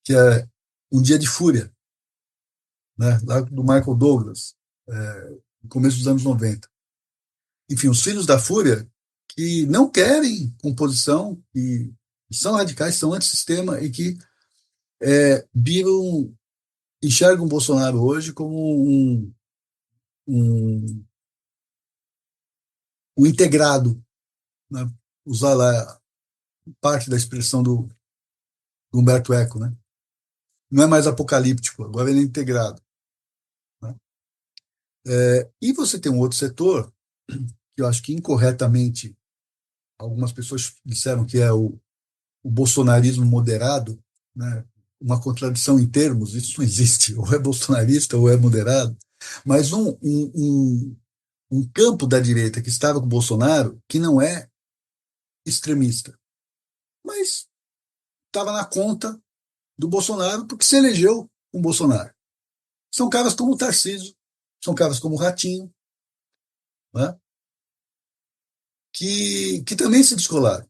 que é Um Dia de Fúria, né? Lá do Michael Douglas, no começo dos anos 90. Enfim, os filhos da fúria que não querem composição, que são radicais, são antissistema e que enxergam o Bolsonaro hoje como um, um integrado, né? Usar lá parte da expressão do Humberto Eco, né? Não é mais apocalíptico, agora ele é integrado, né? E você tem um outro setor, que eu acho que incorretamente algumas pessoas disseram que é o bolsonarismo moderado, né? Uma contradição em termos, isso não existe, ou é bolsonarista ou é moderado, mas um campo da direita que estava com o Bolsonaro, que não é extremista, mas estava na conta do Bolsonaro porque se elegeu com o Bolsonaro. São caras como o Tarcísio, são caras como o Ratinho, né? que também se descolaram.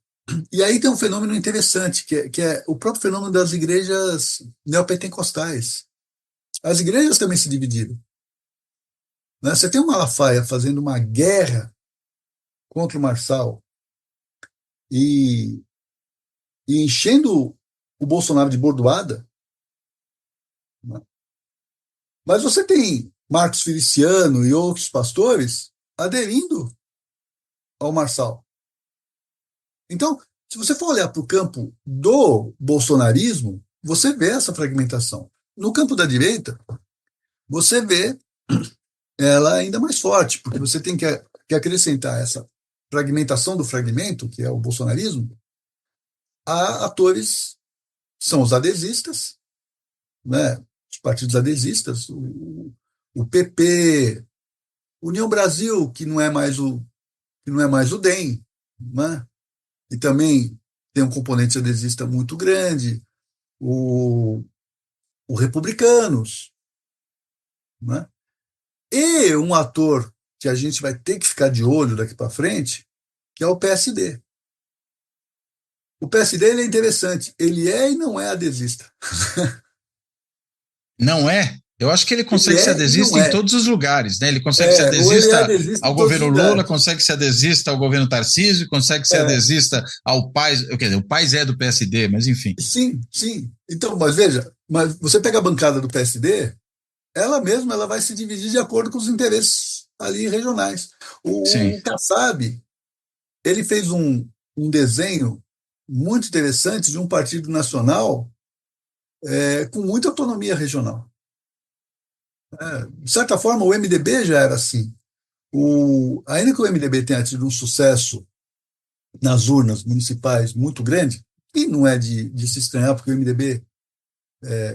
E aí tem um fenômeno interessante, que é o próprio fenômeno das igrejas neopentecostais. As igrejas também se dividiram, né? Você tem o Malafaia fazendo uma guerra contra o Marçal e, e enchendo o Bolsonaro de bordoada, né? Mas você tem Marcos Feliciano e outros pastores aderindo ao Marçal. Então, se você for olhar para o campo do bolsonarismo, você vê essa fragmentação. No campo da direita, você vê ela ainda mais forte, porque você tem que acrescentar essa fragmentação do fragmento, que é o bolsonarismo, a atores, são os adesistas, né? Os partidos adesistas, o PP, União Brasil, que não é mais o DEM, né? E também tem um componente adesista muito grande, o, o Republicanos, né? E um ator que a gente vai ter que ficar de olho daqui para frente, que é o PSD. O PSD ele é interessante, ele é e não é adesista. Não é? Eu acho que ele Ele consegue ser é e não adesista em é. todos os lugares, né? Ele consegue ser Ou ele é adesista adesista ao em todos os governo Lula, lugares. consegue ser adesista ao governo Tarcísio, consegue ser É, adesista ao Paz, quer dizer, o Paz é do PSD, mas enfim. sim, sim. Então, mas veja, mas você pega a bancada do PSD, ela mesma ela vai se dividir de acordo com os interesses ali regionais. Sim. O Kassab, ele fez um desenho muito interessante de um partido nacional com muita autonomia regional. De certa forma, o MDB já era assim. Ainda que o MDB tenha tido um sucesso nas urnas municipais muito grande, e não é de se estranhar, porque o MDB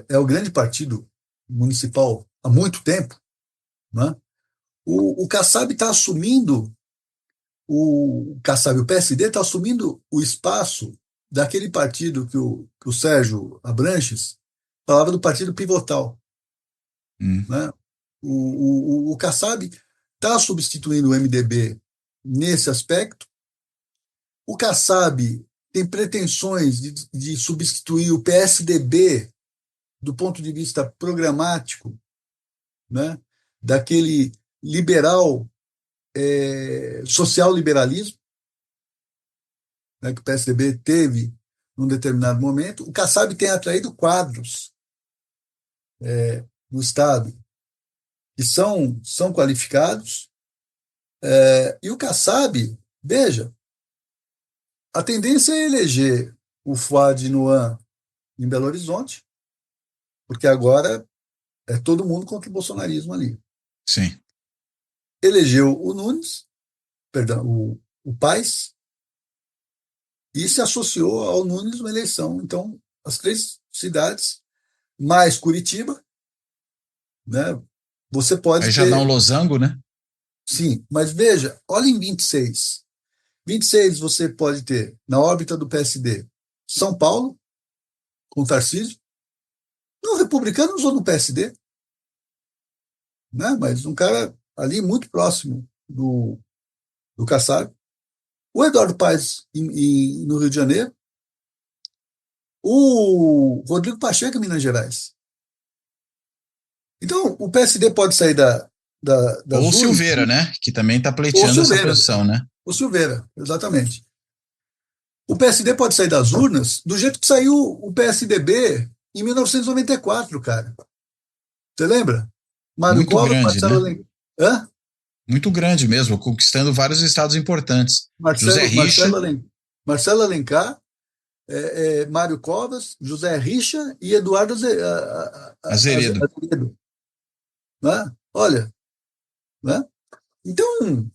é o grande partido municipal há muito tempo, né? O Kassab está assumindo, o Kassab, o PSD está assumindo o espaço daquele partido que o Sérgio Abranches falava do partido pivotal, Hum. né? O Kassab está substituindo o MDB nesse aspecto. O Kassab tem pretensões de substituir o PSDB do ponto de vista programático, né? Daquele liberal, social-liberalismo, né? Que o PSDB teve num determinado momento. O Kassab tem atraído quadros no Estado que são qualificados, e o Kassab, veja, a tendência é eleger o Fuad Noam em Belo Horizonte, porque agora é todo mundo contra o bolsonarismo ali. Sim. Elegeu o Nunes, perdão, o Paes, e se associou ao Nunes numa eleição. Então, as 3 cidades, mais Curitiba, né? Você Aí pode já dá um ter. losango, né? Sim, mas veja, olha em 26. 26 você pode ter, na órbita do PSD, São Paulo, com Tarcísio, no Republicanos ou no PSD, né? Mas um cara ali muito próximo do Kassab. O Eduardo Paes no Rio de Janeiro, o Rodrigo Pacheco em Minas Gerais. Então, o PSD pode sair Ou o das urnas, Silveira, né? Que também está ou pleiteando essa Silveira, posição, né? o Silveira, exatamente. O PSD pode sair das urnas do jeito que saiu o PSDB em 1994, cara. Você lembra? Mário Muito Covas, grande, Marcelo né? Alencar. Hã? Muito grande mesmo, conquistando vários estados importantes. José Marcelo, Richa, Marcelo, Alen- Marcelo Alencar, Mário Covas, José Richa e Eduardo Azeredo. Azevedo. Né? Olha, né? Então,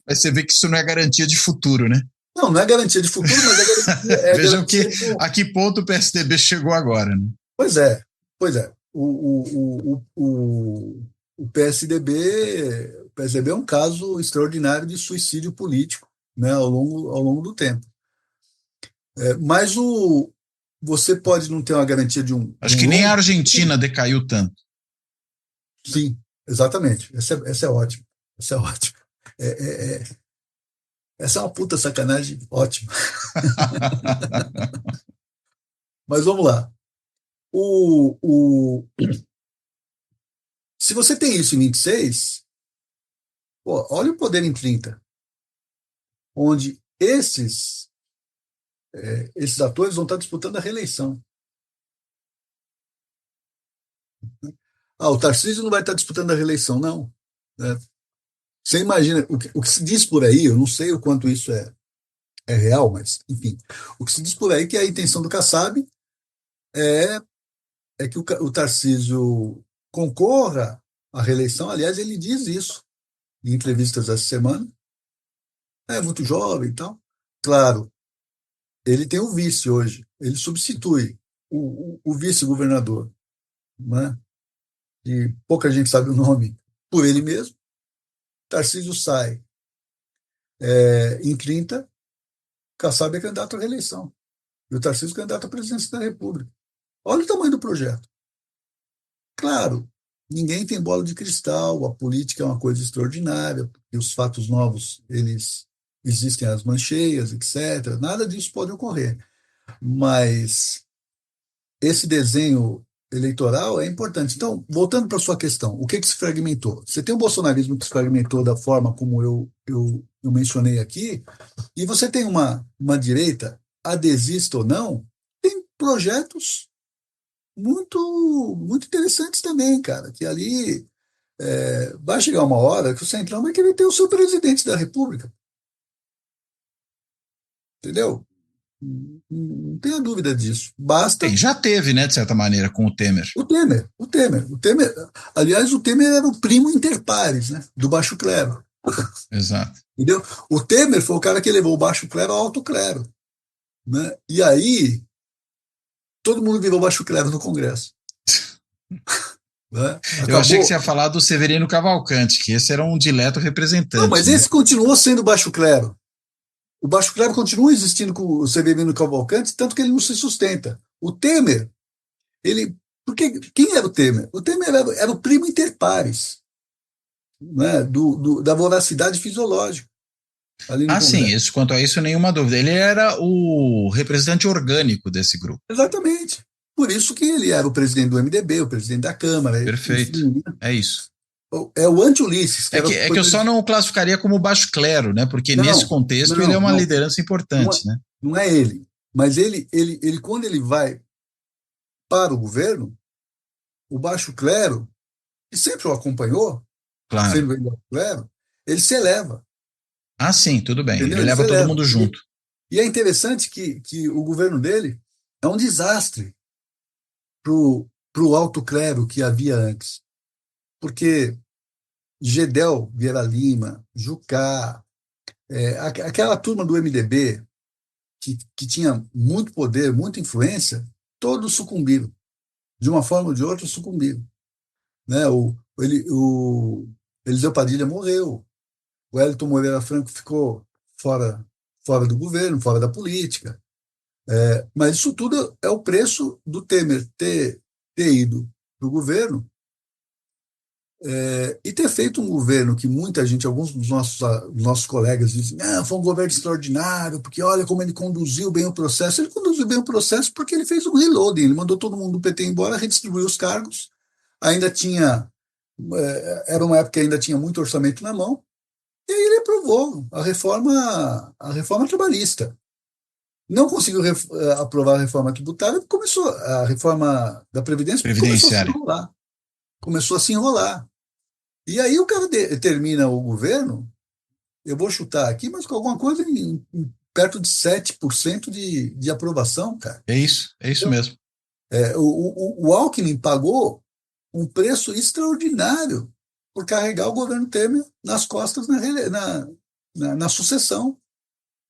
Mas você vê que isso não é garantia de futuro, né? não é garantia de futuro, mas Vejam garantia que de. a que ponto o PSDB chegou agora, né? Pois é, pois é. O PSDB é um caso extraordinário de suicídio político, né, ao longo do tempo. Mas você pode não ter uma garantia de Acho um que nem a longo. Argentina decaiu tanto. Sim, exatamente. Essa é ótima. Essa é ótima. É, é, é, essa é uma puta sacanagem ótima. Mas vamos lá. Se você tem isso em 26, pô, olha o poder em 30, onde esses atores vão estar disputando a reeleição. O Tarcísio não vai estar disputando a reeleição, não. Né? Você imagina, o que se diz por aí, eu não sei o quanto isso é real, mas, enfim, o que se diz por aí é que a intenção do Kassab é, é que o Tarcísio concorra à reeleição. Aliás, ele diz isso em entrevistas essa semana. É muito jovem e tal. Claro, ele tem um vice hoje, ele substitui o vice-governador, né? E pouca gente sabe o nome, por ele mesmo. Tarcísio sai em 30, Kassab é candidato à reeleição. E o Tarcísio é candidato à presidência da República. Olha o tamanho do projeto. Claro, ninguém tem bola de cristal, a política é uma coisa extraordinária, e os fatos novos, eles existem às mancheias, etc. Nada disso pode ocorrer. Mas esse desenho eleitoral é importante. Então, voltando para a sua questão, o que se fragmentou? Você tem o bolsonarismo que se fragmentou da forma como eu mencionei aqui, e você tem uma direita, adesista ou não, tem projetos muito interessantes também, cara, que ali vai chegar uma hora que o Centrão vai querer ter o seu presidente da República, entendeu? Não tenha dúvida disso. Basta. Tem, já teve, né, de certa maneira, com o Temer. O Temer, aliás, o Temer era o primo inter pares, né, do baixo clero, Exato. entendeu? O Temer foi o cara que levou o baixo clero ao alto clero, né? E aí todo mundo virou baixo clero no Congresso. né? Eu achei que Acabou. você ia falar do Severino Cavalcante, que esse era um dileto Não, representante, mas né? esse continuou sendo baixo clero. O baixo clero continua existindo com o Severino Cavalcante, tanto que ele não se sustenta. O Temer, ele. Porque quem era o Temer? O Temer era o primo inter pares, né, da voracidade fisiológica ali no Ah, sim, Congresso. isso, quanto a isso, nenhuma dúvida. Ele era o representante orgânico desse grupo. Exatamente. Por isso que ele era o presidente do MDB, o presidente da Câmara, Perfeito. enfim, né? É isso. É o anti-Ulisses, que É era que, o que é foi que eu só presidente. não o classificaria como baixo clero, né? Porque nesse Não, contexto ele é não, uma não, liderança não é, importante, né? não é ele. Mas ele, quando ele vai para o governo, o baixo clero, que sempre o acompanhou, Claro. sendo ele baixo clero, ele se eleva, Ah, sim, tudo bem. entendeu? Ele Ele se leva todo eleva. mundo junto. E é interessante que o governo dele é um desastre para o alto clero que havia antes. Porque Gedel Vieira Lima, Jucá, aquela turma do MDB que tinha muito poder, muita influência, todos sucumbiram. De uma forma ou de outra, sucumbiram. Né? O Eliseu Padilha morreu, o Wellington Moreira Franco ficou fora do governo, fora da política. Mas isso tudo é o preço do Temer ter ido para o governo e ter feito um governo que muita gente, alguns dos nossos colegas dizem, foi um governo extraordinário, porque olha como ele conduziu bem o processo. Ele conduziu bem o processo porque ele fez um reloading, ele mandou todo mundo do PT embora, redistribuiu os cargos, ainda tinha, era uma época que ainda tinha muito orçamento na mão, e aí ele aprovou a reforma trabalhista. Não conseguiu aprovar a reforma tributária, começou a reforma da Previdência, porque começou a se Previdenciária. enrolar. Começou a se enrolar. E aí o cara termina o governo, eu vou chutar aqui, mas com alguma coisa perto de 7% de aprovação, cara. É isso mesmo. O Alckmin pagou um preço extraordinário por carregar o governo Temer nas costas na sucessão.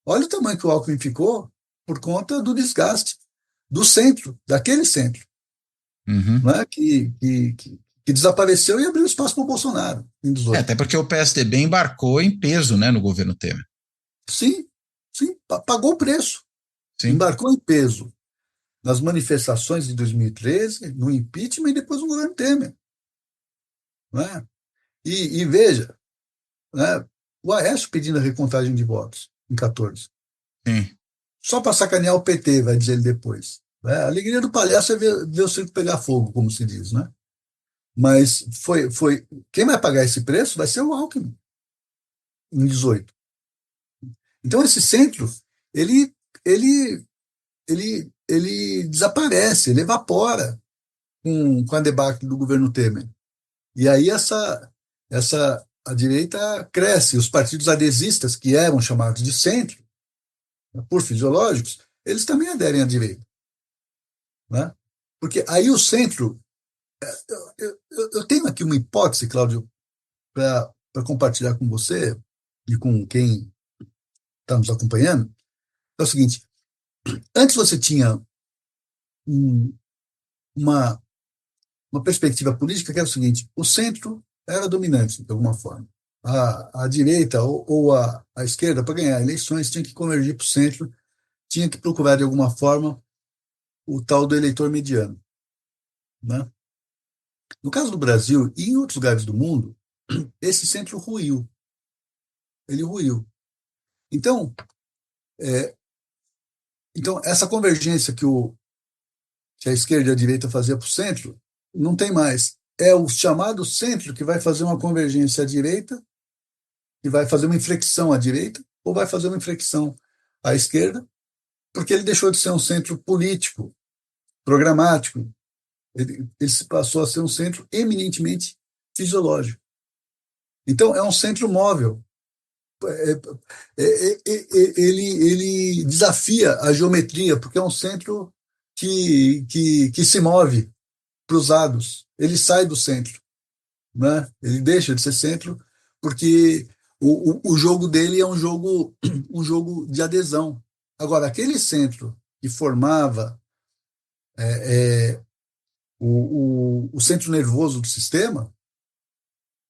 Olha o tamanho que o Alckmin ficou por conta do desgaste do centro, daquele centro, Uhum. né, que desapareceu e abriu espaço para o Bolsonaro em Até 18. porque o PSDB embarcou em peso, né, no governo Temer. Sim, sim, pagou o preço, Sim. embarcou em peso nas manifestações de 2013, no impeachment e depois no governo Temer. Né? E veja, né, o Aécio pedindo a recontagem de votos em 14. Sim. Só para sacanear o PT, vai dizer ele depois. Né? A alegria do palhaço é ver o circo pegar fogo, como se diz. Né? Mas quem vai pagar esse preço vai ser o Alckmin, em 18. Então, esse centro, ele, ele, ele desaparece, ele evapora com a debacle do governo Temer. E aí a direita cresce. Os partidos adesistas, que eram chamados de centro, por fisiológicos, eles também aderem à direita. Né? Porque aí o centro. Eu tenho aqui uma hipótese, Cláudio, para compartilhar com você e com quem está nos acompanhando. É o seguinte: antes você tinha um, uma, uma perspectiva política que era o seguinte: o centro era dominante, de alguma forma. A direita ou a esquerda, para ganhar eleições, tinha que convergir para o centro, tinha que procurar, de alguma forma, o tal do eleitor mediano. Né? No caso do Brasil e em outros lugares do mundo, esse centro ruiu. Ele ruiu. Então, é, então essa convergência que a esquerda e a direita fazia para o centro, não tem mais. É o chamado centro que vai fazer uma convergência à direita, que vai fazer uma inflexão à direita, ou vai fazer uma inflexão à esquerda, porque ele deixou de ser um centro político, programático, ele passou a ser um centro eminentemente fisiológico. Então, é um centro móvel. Ele desafia a geometria, porque é um centro que se move para os lados. Ele sai do centro. Né? Ele deixa de ser centro, porque o jogo dele é um jogo de adesão. Agora, aquele centro que formava O centro nervoso do sistema,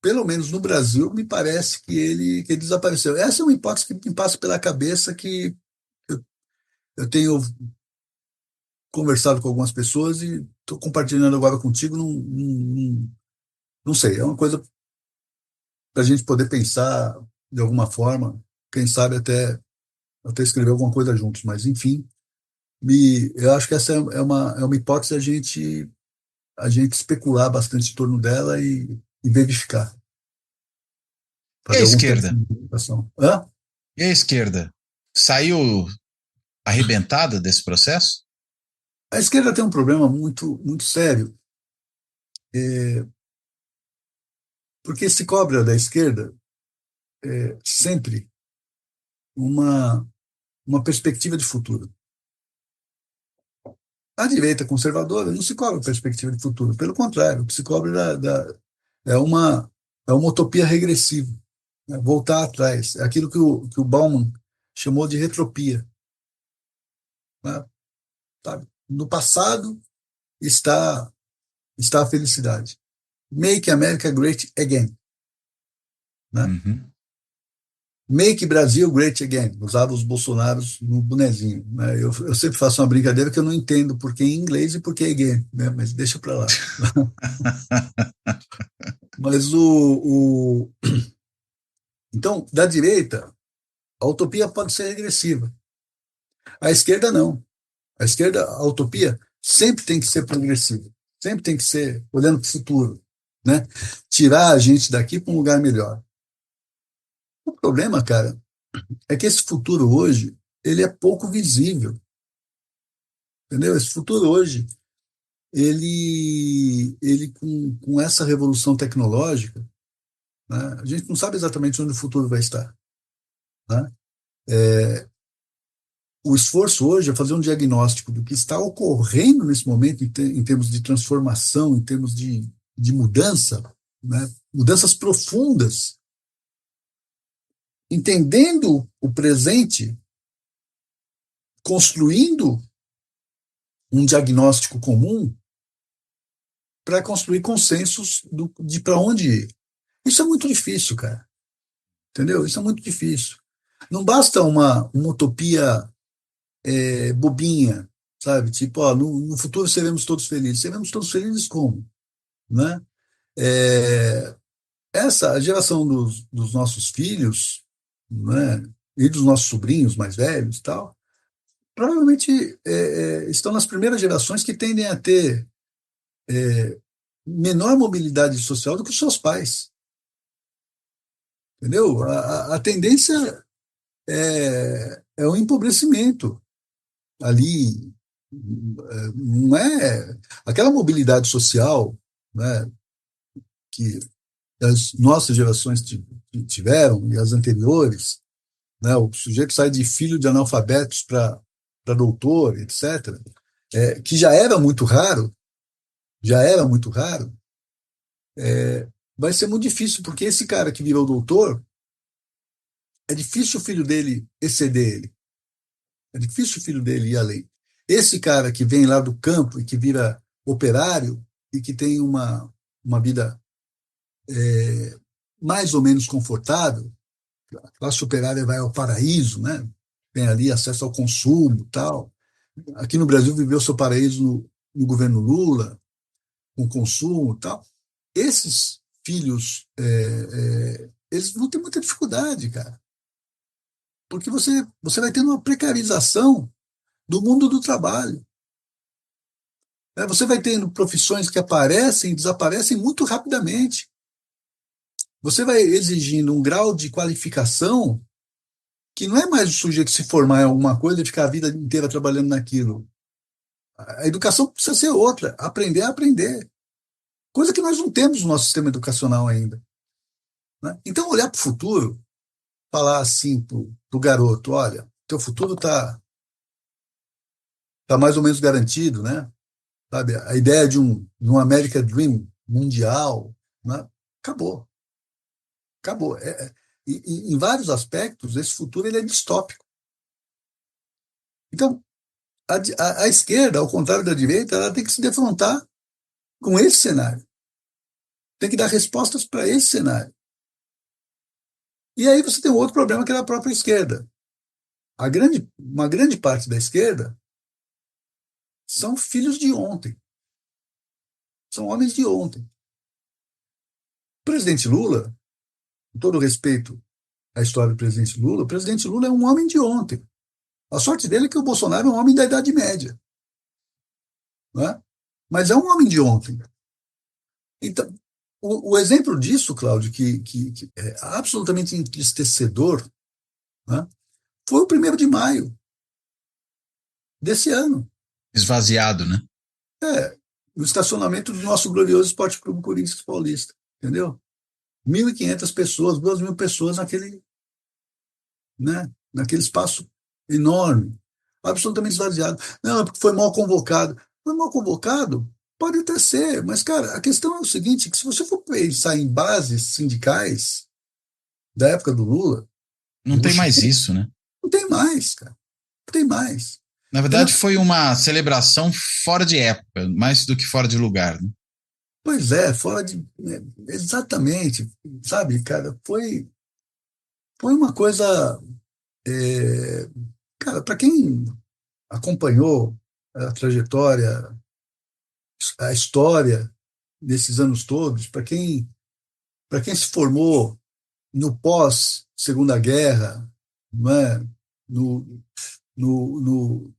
pelo menos no Brasil, me parece que ele desapareceu. Essa é uma hipótese que me passa pela cabeça, que eu, eu tenho conversado com algumas pessoas e estou compartilhando agora contigo. Não sei, é uma coisa para a gente poder pensar de alguma forma, quem sabe até escrever alguma coisa juntos, mas enfim, eu acho que essa é uma hipótese, a gente especular bastante em torno dela e verificar, E a fazer algum teste esquerda? de verificação. Hã? E a esquerda? Saiu arrebentada desse processo? A esquerda tem um problema muito, muito sério, é, porque se cobra da esquerda sempre uma, uma perspectiva de futuro. A direita conservadora não se cobra perspectiva de futuro, pelo contrário, o que se cobra é uma utopia regressiva, né? Voltar atrás, é aquilo que o Bauman chamou de retropia, né? Sabe? No passado está a felicidade. Make America Great Again, né? Uhum. Make Brasil Great Again. Usava os Bolsonaros no bonezinho, né? Eu sempre faço uma brincadeira que eu não entendo por que em inglês e por que again, né? Mas deixa para lá. Mas então, da direita, a utopia pode ser regressiva. A esquerda, não. A esquerda, a utopia sempre tem que ser progressiva. Sempre tem que ser olhando para o futuro, né? Tirar a gente daqui para um lugar melhor. O problema, cara, é que esse futuro hoje, ele é pouco visível, entendeu? Esse futuro hoje, ele com essa revolução tecnológica, né, a gente não sabe exatamente onde o futuro vai estar, né? O esforço hoje é fazer um diagnóstico do que está ocorrendo nesse momento em termos de transformação, em termos de mudança, né? Mudanças profundas, entendendo o presente, construindo um diagnóstico comum para construir consensos de para onde ir. Isso é muito difícil, cara. Entendeu? Isso é muito difícil. Não basta uma utopia bobinha, sabe? Tipo, ó, no futuro seremos todos felizes. Seremos todos felizes como? Né? É, a geração dos nossos filhos, né? E dos nossos sobrinhos mais velhos e tal, provavelmente estão nas primeiras gerações que tendem a ter menor mobilidade social do que os seus pais. Entendeu? A tendência é o empobrecimento ali. Não é aquela mobilidade social, né, que as nossas gerações tiveram e as anteriores, né, o sujeito sai de filho de analfabetos para doutor, etc., que já era muito raro, vai ser muito difícil, porque esse cara que virou doutor, é difícil o filho dele exceder ele. É difícil o filho dele ir além. Esse cara que vem lá do campo e que vira operário e que tem uma vida mais ou menos confortável, a classe operária vai ao paraíso, né? Tem ali acesso ao consumo, tal. Aqui no Brasil viveu seu paraíso no governo Lula, com consumo, tal. Esses filhos, eles vão ter muita dificuldade, cara, porque você vai tendo uma precarização do mundo do trabalho. Você vai tendo profissões que aparecem e desaparecem muito rapidamente. Você vai exigindo um grau de qualificação que não é mais o sujeito se formar em alguma coisa e ficar a vida inteira trabalhando naquilo. A educação precisa ser outra, aprender a aprender. Coisa que nós não temos no nosso sistema educacional ainda, né? Então, olhar para o futuro, falar assim para o garoto: olha, teu futuro tá mais ou menos garantido, né? Sabe? A ideia de um American Dream mundial, né? Acabou. Acabou. Em vários aspectos, esse futuro ele é distópico. Então, a esquerda, ao contrário da direita, ela tem que se defrontar com esse cenário. Tem que dar respostas para esse cenário. E aí você tem um outro problema que é a própria esquerda. Uma grande parte da esquerda são filhos de ontem, são homens de ontem. O presidente Lula, com todo respeito à história do presidente Lula, o presidente Lula é um homem de ontem. A sorte dele é que o Bolsonaro é um homem da Idade Média, né? Mas é um homem de ontem. Então, o exemplo disso, Cláudio, que é absolutamente entristecedor, né, foi o 1º de maio desse ano. Esvaziado, né? No estacionamento do nosso glorioso Esporte Clube Corinthians Paulista, entendeu? 1.500 pessoas, 2.000 pessoas naquele espaço enorme, absolutamente esvaziado. Não, porque foi mal convocado. Foi mal convocado? Pode até ser, mas, cara, a questão é o seguinte, que se você for pensar em bases sindicais da época do Lula, Não do tem mais Luxemburgo, isso, né? não tem mais, cara. Não tem mais. Na Entendeu? verdade, foi uma celebração fora de época, mais do que fora de lugar, né? Pois é, fora de. Exatamente, sabe, cara, foi uma coisa. é, Cara, para quem acompanhou a trajetória, a história desses anos todos, para quem se formou no pós Segunda Guerra, não é? no, no, no,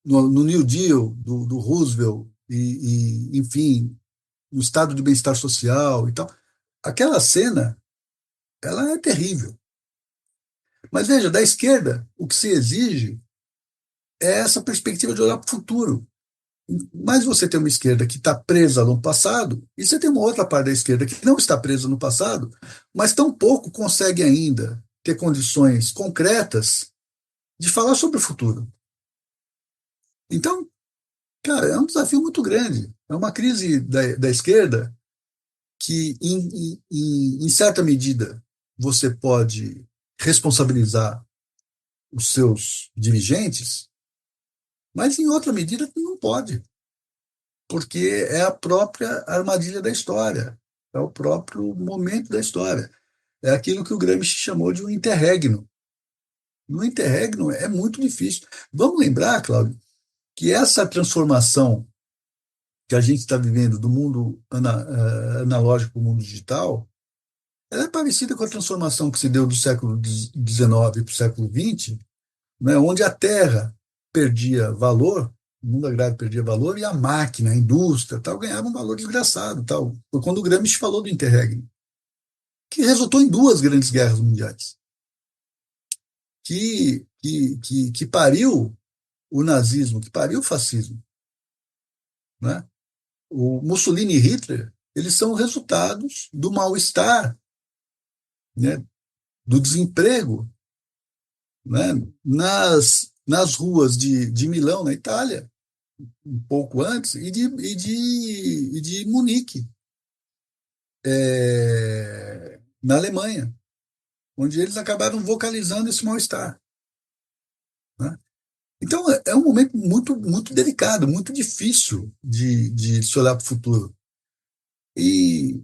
no New Deal do Roosevelt enfim, no estado de bem-estar social e tal, aquela cena, ela é terrível. Mas veja, da esquerda, o que se exige é essa perspectiva de olhar para o futuro. Mas você tem uma esquerda que está presa no passado, e você tem uma outra parte da esquerda que não está presa no passado, mas tampouco consegue ainda ter condições concretas de falar sobre o futuro. Então, cara, é um desafio muito grande. É uma crise da esquerda que, em certa medida, você pode responsabilizar os seus dirigentes, mas em outra medida não pode, porque é a própria armadilha da história, é o próprio momento da história. É aquilo que o Gramsci chamou de um interregno. No interregno é muito difícil. Vamos lembrar, Cláudio, que essa transformação que a gente está vivendo do mundo analógico para o mundo digital, ela é parecida com a transformação que se deu do século XIX para o século XX, né, onde a terra perdia valor, o mundo agrário perdia valor, e a máquina, a indústria, tal, ganhava um valor desgraçado. Tal. Foi quando o Gramsci falou do interregno, que resultou em 2 grandes guerras mundiais, que pariu o nazismo, que pariu o fascismo. Né? O Mussolini e Hitler, eles são resultados do mal-estar, né, do desemprego, né, nas ruas de Milão, na Itália, um pouco antes, e de Munique, na Alemanha, onde eles acabaram vocalizando esse mal-estar. Né? Então, é um momento muito, muito delicado, muito difícil de se olhar para o futuro. E,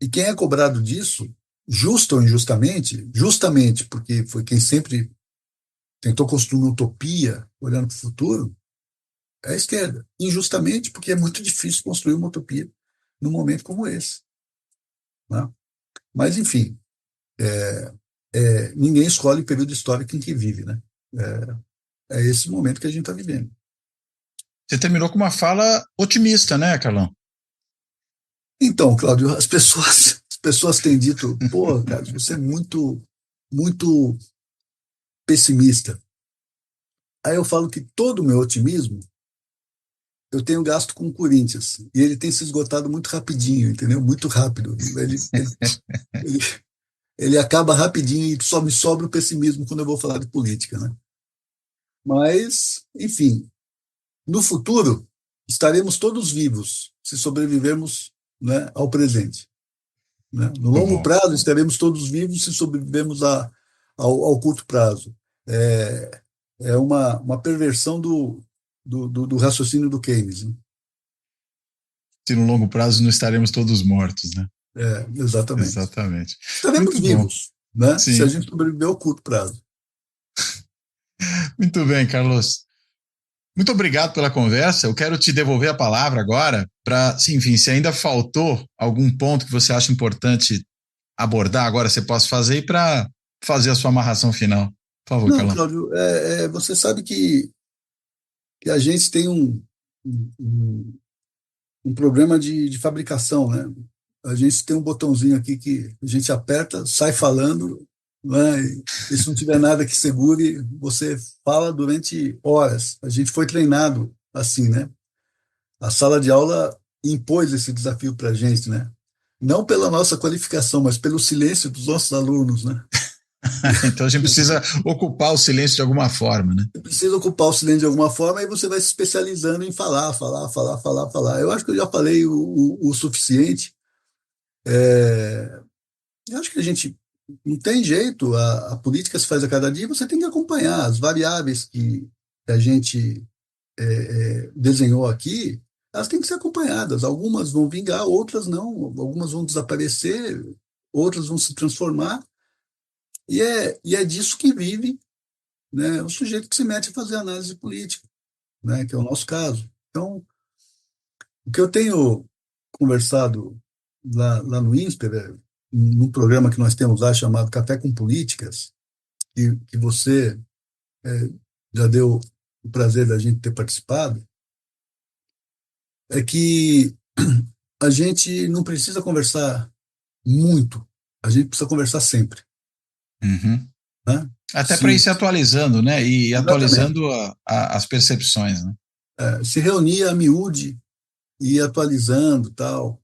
e quem é cobrado disso, justa ou injustamente, justamente porque foi quem sempre tentou construir uma utopia olhando para o futuro, é a esquerda. Injustamente, porque é muito difícil construir uma utopia num momento como esse. Né? Mas, enfim, ninguém escolhe o período histórico em que vive. Né? É esse momento que a gente está vivendo. Você terminou com uma fala otimista, né, Carlão? Então, Cláudio, as pessoas têm dito, pô, cara, você é muito, muito pessimista. Aí eu falo que todo o meu otimismo eu tenho gasto com o Corinthians. E ele tem se esgotado muito rapidinho, entendeu? Muito rápido. Ele, ele acaba rapidinho e só me sobra o pessimismo quando eu vou falar de política, né? Mas, enfim, no futuro estaremos todos vivos se sobrevivermos, né, ao presente. Né? No Muito longo bom. prazo estaremos todos vivos se sobrevivermos ao curto prazo. É uma perversão do raciocínio do Keynes. Né? se no longo prazo não estaremos todos mortos, né? Exatamente. Exatamente. Estaremos vivos, né? Sim. Se a gente sobreviver ao curto prazo. Muito bem, Carlos. Muito obrigado pela conversa. Eu quero te devolver a palavra agora para, enfim, se ainda faltou algum ponto que você acha importante abordar agora, você possa fazer e para fazer a sua amarração final. Por favor, Carlão. Cláudio, você sabe que a gente tem um problema de fabricação, né? A gente tem um botãozinho aqui que a gente aperta, sai falando, né? E se não tiver nada que segure, você fala durante horas. A gente foi treinado assim, né? A sala de aula impôs esse desafio para a gente, né? Não pela nossa qualificação, mas pelo silêncio dos nossos alunos, né? Então a gente precisa ocupar o silêncio de alguma forma, né? Precisa ocupar o silêncio de alguma forma e você vai se especializando em falar. Eu acho que eu já falei o suficiente. Eu acho que a gente não tem jeito, a política se faz a cada dia, você tem que acompanhar as variáveis que a gente desenhou aqui, elas têm que ser acompanhadas. Algumas vão vingar, outras não. Algumas vão desaparecer, outras vão se transformar. E é disso que vive, né, o sujeito que se mete a fazer análise política, né, que é o nosso caso. Então, o que eu tenho conversado lá no INSPER, num programa que nós temos lá chamado Café com Políticas, que você já deu o prazer da gente ter participado, é que a gente não precisa conversar muito, a gente precisa conversar sempre. Uhum. Né? Até para ir se atualizando, né? E atualizando as percepções, né? Se reunir a miúde e ir atualizando tal.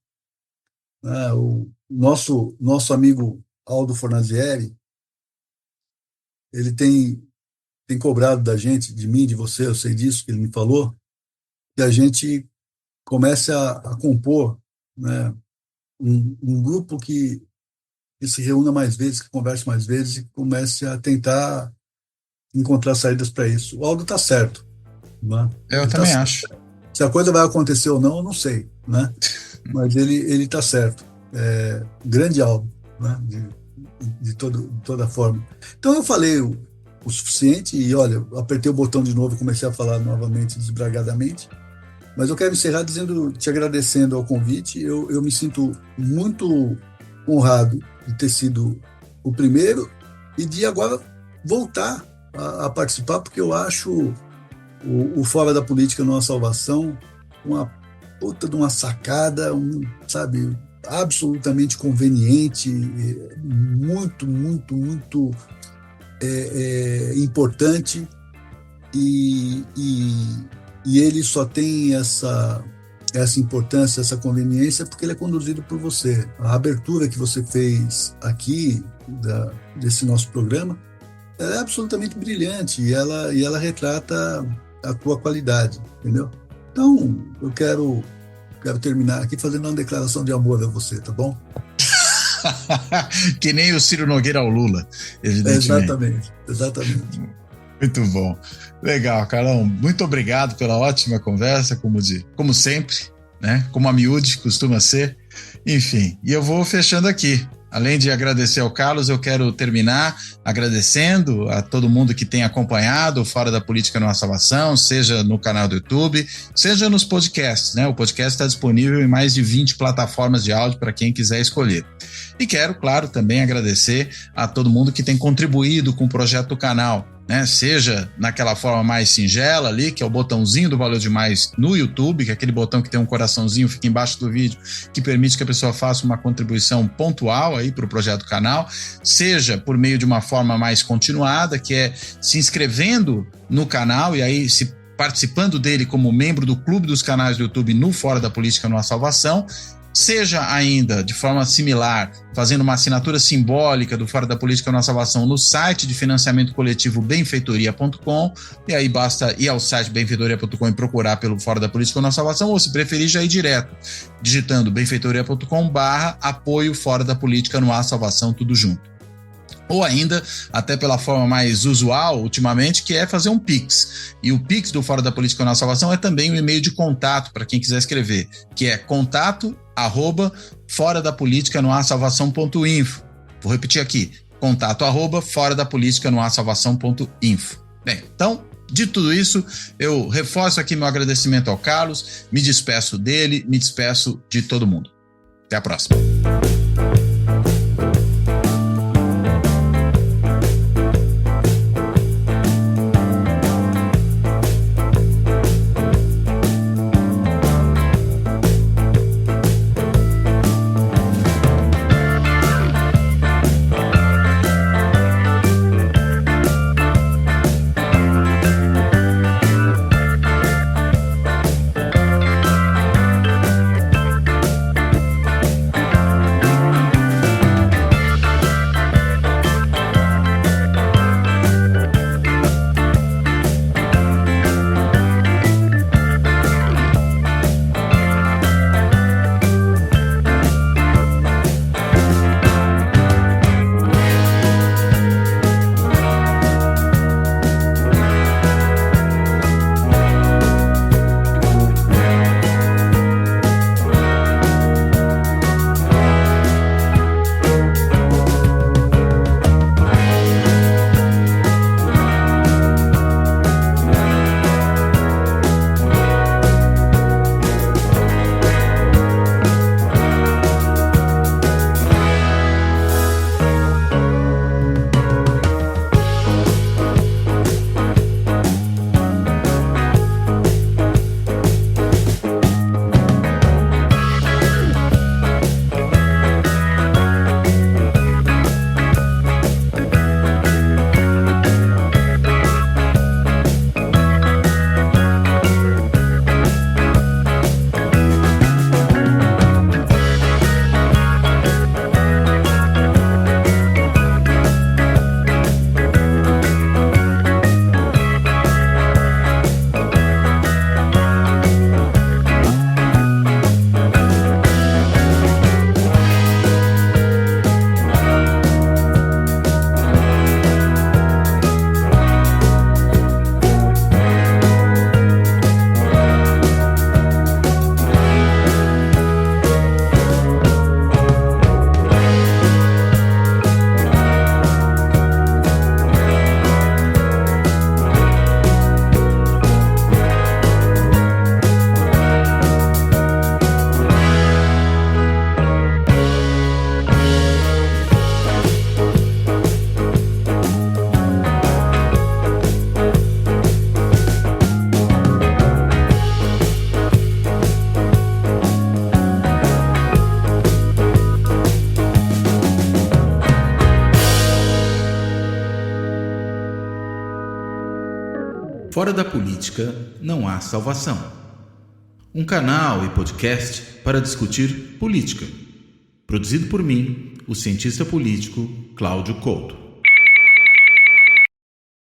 O nosso amigo Aldo Fornazieri, ele tem cobrado da gente, de mim, de você, eu sei disso, que ele me falou, que a gente comece a compor, né, um grupo que se reúna mais vezes, que converse mais vezes e comece a tentar encontrar saídas para isso. O Aldo está certo. Né? Eu também acho. Se a coisa vai acontecer ou não, eu não sei, né? Mas ele está certo. Grande Aldo, né? de toda forma. Então eu falei o suficiente e, olha, apertei o botão de novo e comecei a falar novamente desbragadamente. Mas eu quero encerrar te agradecendo ao convite. Eu me sinto muito honrado de ter sido o primeiro e de agora voltar a participar, porque eu acho o Fora da Política Não Há Salvação uma puta de uma sacada, sabe, absolutamente conveniente, muito, muito, muito importante e ele só tem essa importância, essa conveniência, porque ele é conduzido por você. A abertura que você fez aqui desse nosso programa é absolutamente brilhante e ela retrata a tua qualidade, entendeu? Então, eu quero terminar aqui fazendo uma declaração de amor a você, tá bom? Que nem o Ciro Nogueira ao Lula, evidentemente. Exatamente. Muito bom. Legal, Carlão. Muito obrigado pela ótima conversa, como sempre, né? Como a miúde costuma ser. Enfim, e eu vou fechando aqui. Além de agradecer ao Carlos, eu quero terminar agradecendo a todo mundo que tem acompanhado o Fora da Política Não Há Salvação, seja no canal do YouTube, seja nos podcasts, né? O podcast está disponível em mais de 20 plataformas de áudio para quem quiser escolher. E quero, claro, também agradecer a todo mundo que tem contribuído com o projeto do canal, né? Seja naquela forma mais singela ali, que é o botãozinho do Valeu Demais no YouTube, que é aquele botão que tem um coraçãozinho, fica embaixo do vídeo, que permite que a pessoa faça uma contribuição pontual aí para o projeto do canal, seja por meio de uma forma mais continuada, que é se inscrevendo no canal e aí se participando dele como membro do clube dos canais do YouTube no Fora da Política Não Há Salvação, seja ainda de forma similar, fazendo uma assinatura simbólica do Fora da Política Não Há Salvação no site de financiamento coletivo benfeitoria.com, e aí basta ir ao site benfeitoria.com e procurar pelo Fora da Política Não Há Salvação, ou se preferir já ir direto, digitando benfeitoria.com/apoio Fora da Política Não Há Salvação, tudo junto. ou ainda até pela forma mais usual ultimamente, que é fazer um Pix. E o Pix do Fora da Política Não Há Salvação é também um e-mail de contato para quem quiser escrever, que é contato@foradapolítica-não-há-salvação.info. Vou repetir aqui, contato@foradapolítica-não-há-salvação.info. Bem, então, de tudo isso, eu reforço aqui meu agradecimento ao Carlos, me despeço dele, me despeço de todo mundo. Até a próxima. Fora da Política Não Há Salvação. Um canal e podcast para discutir política. Produzido por mim, o cientista político Cláudio Couto.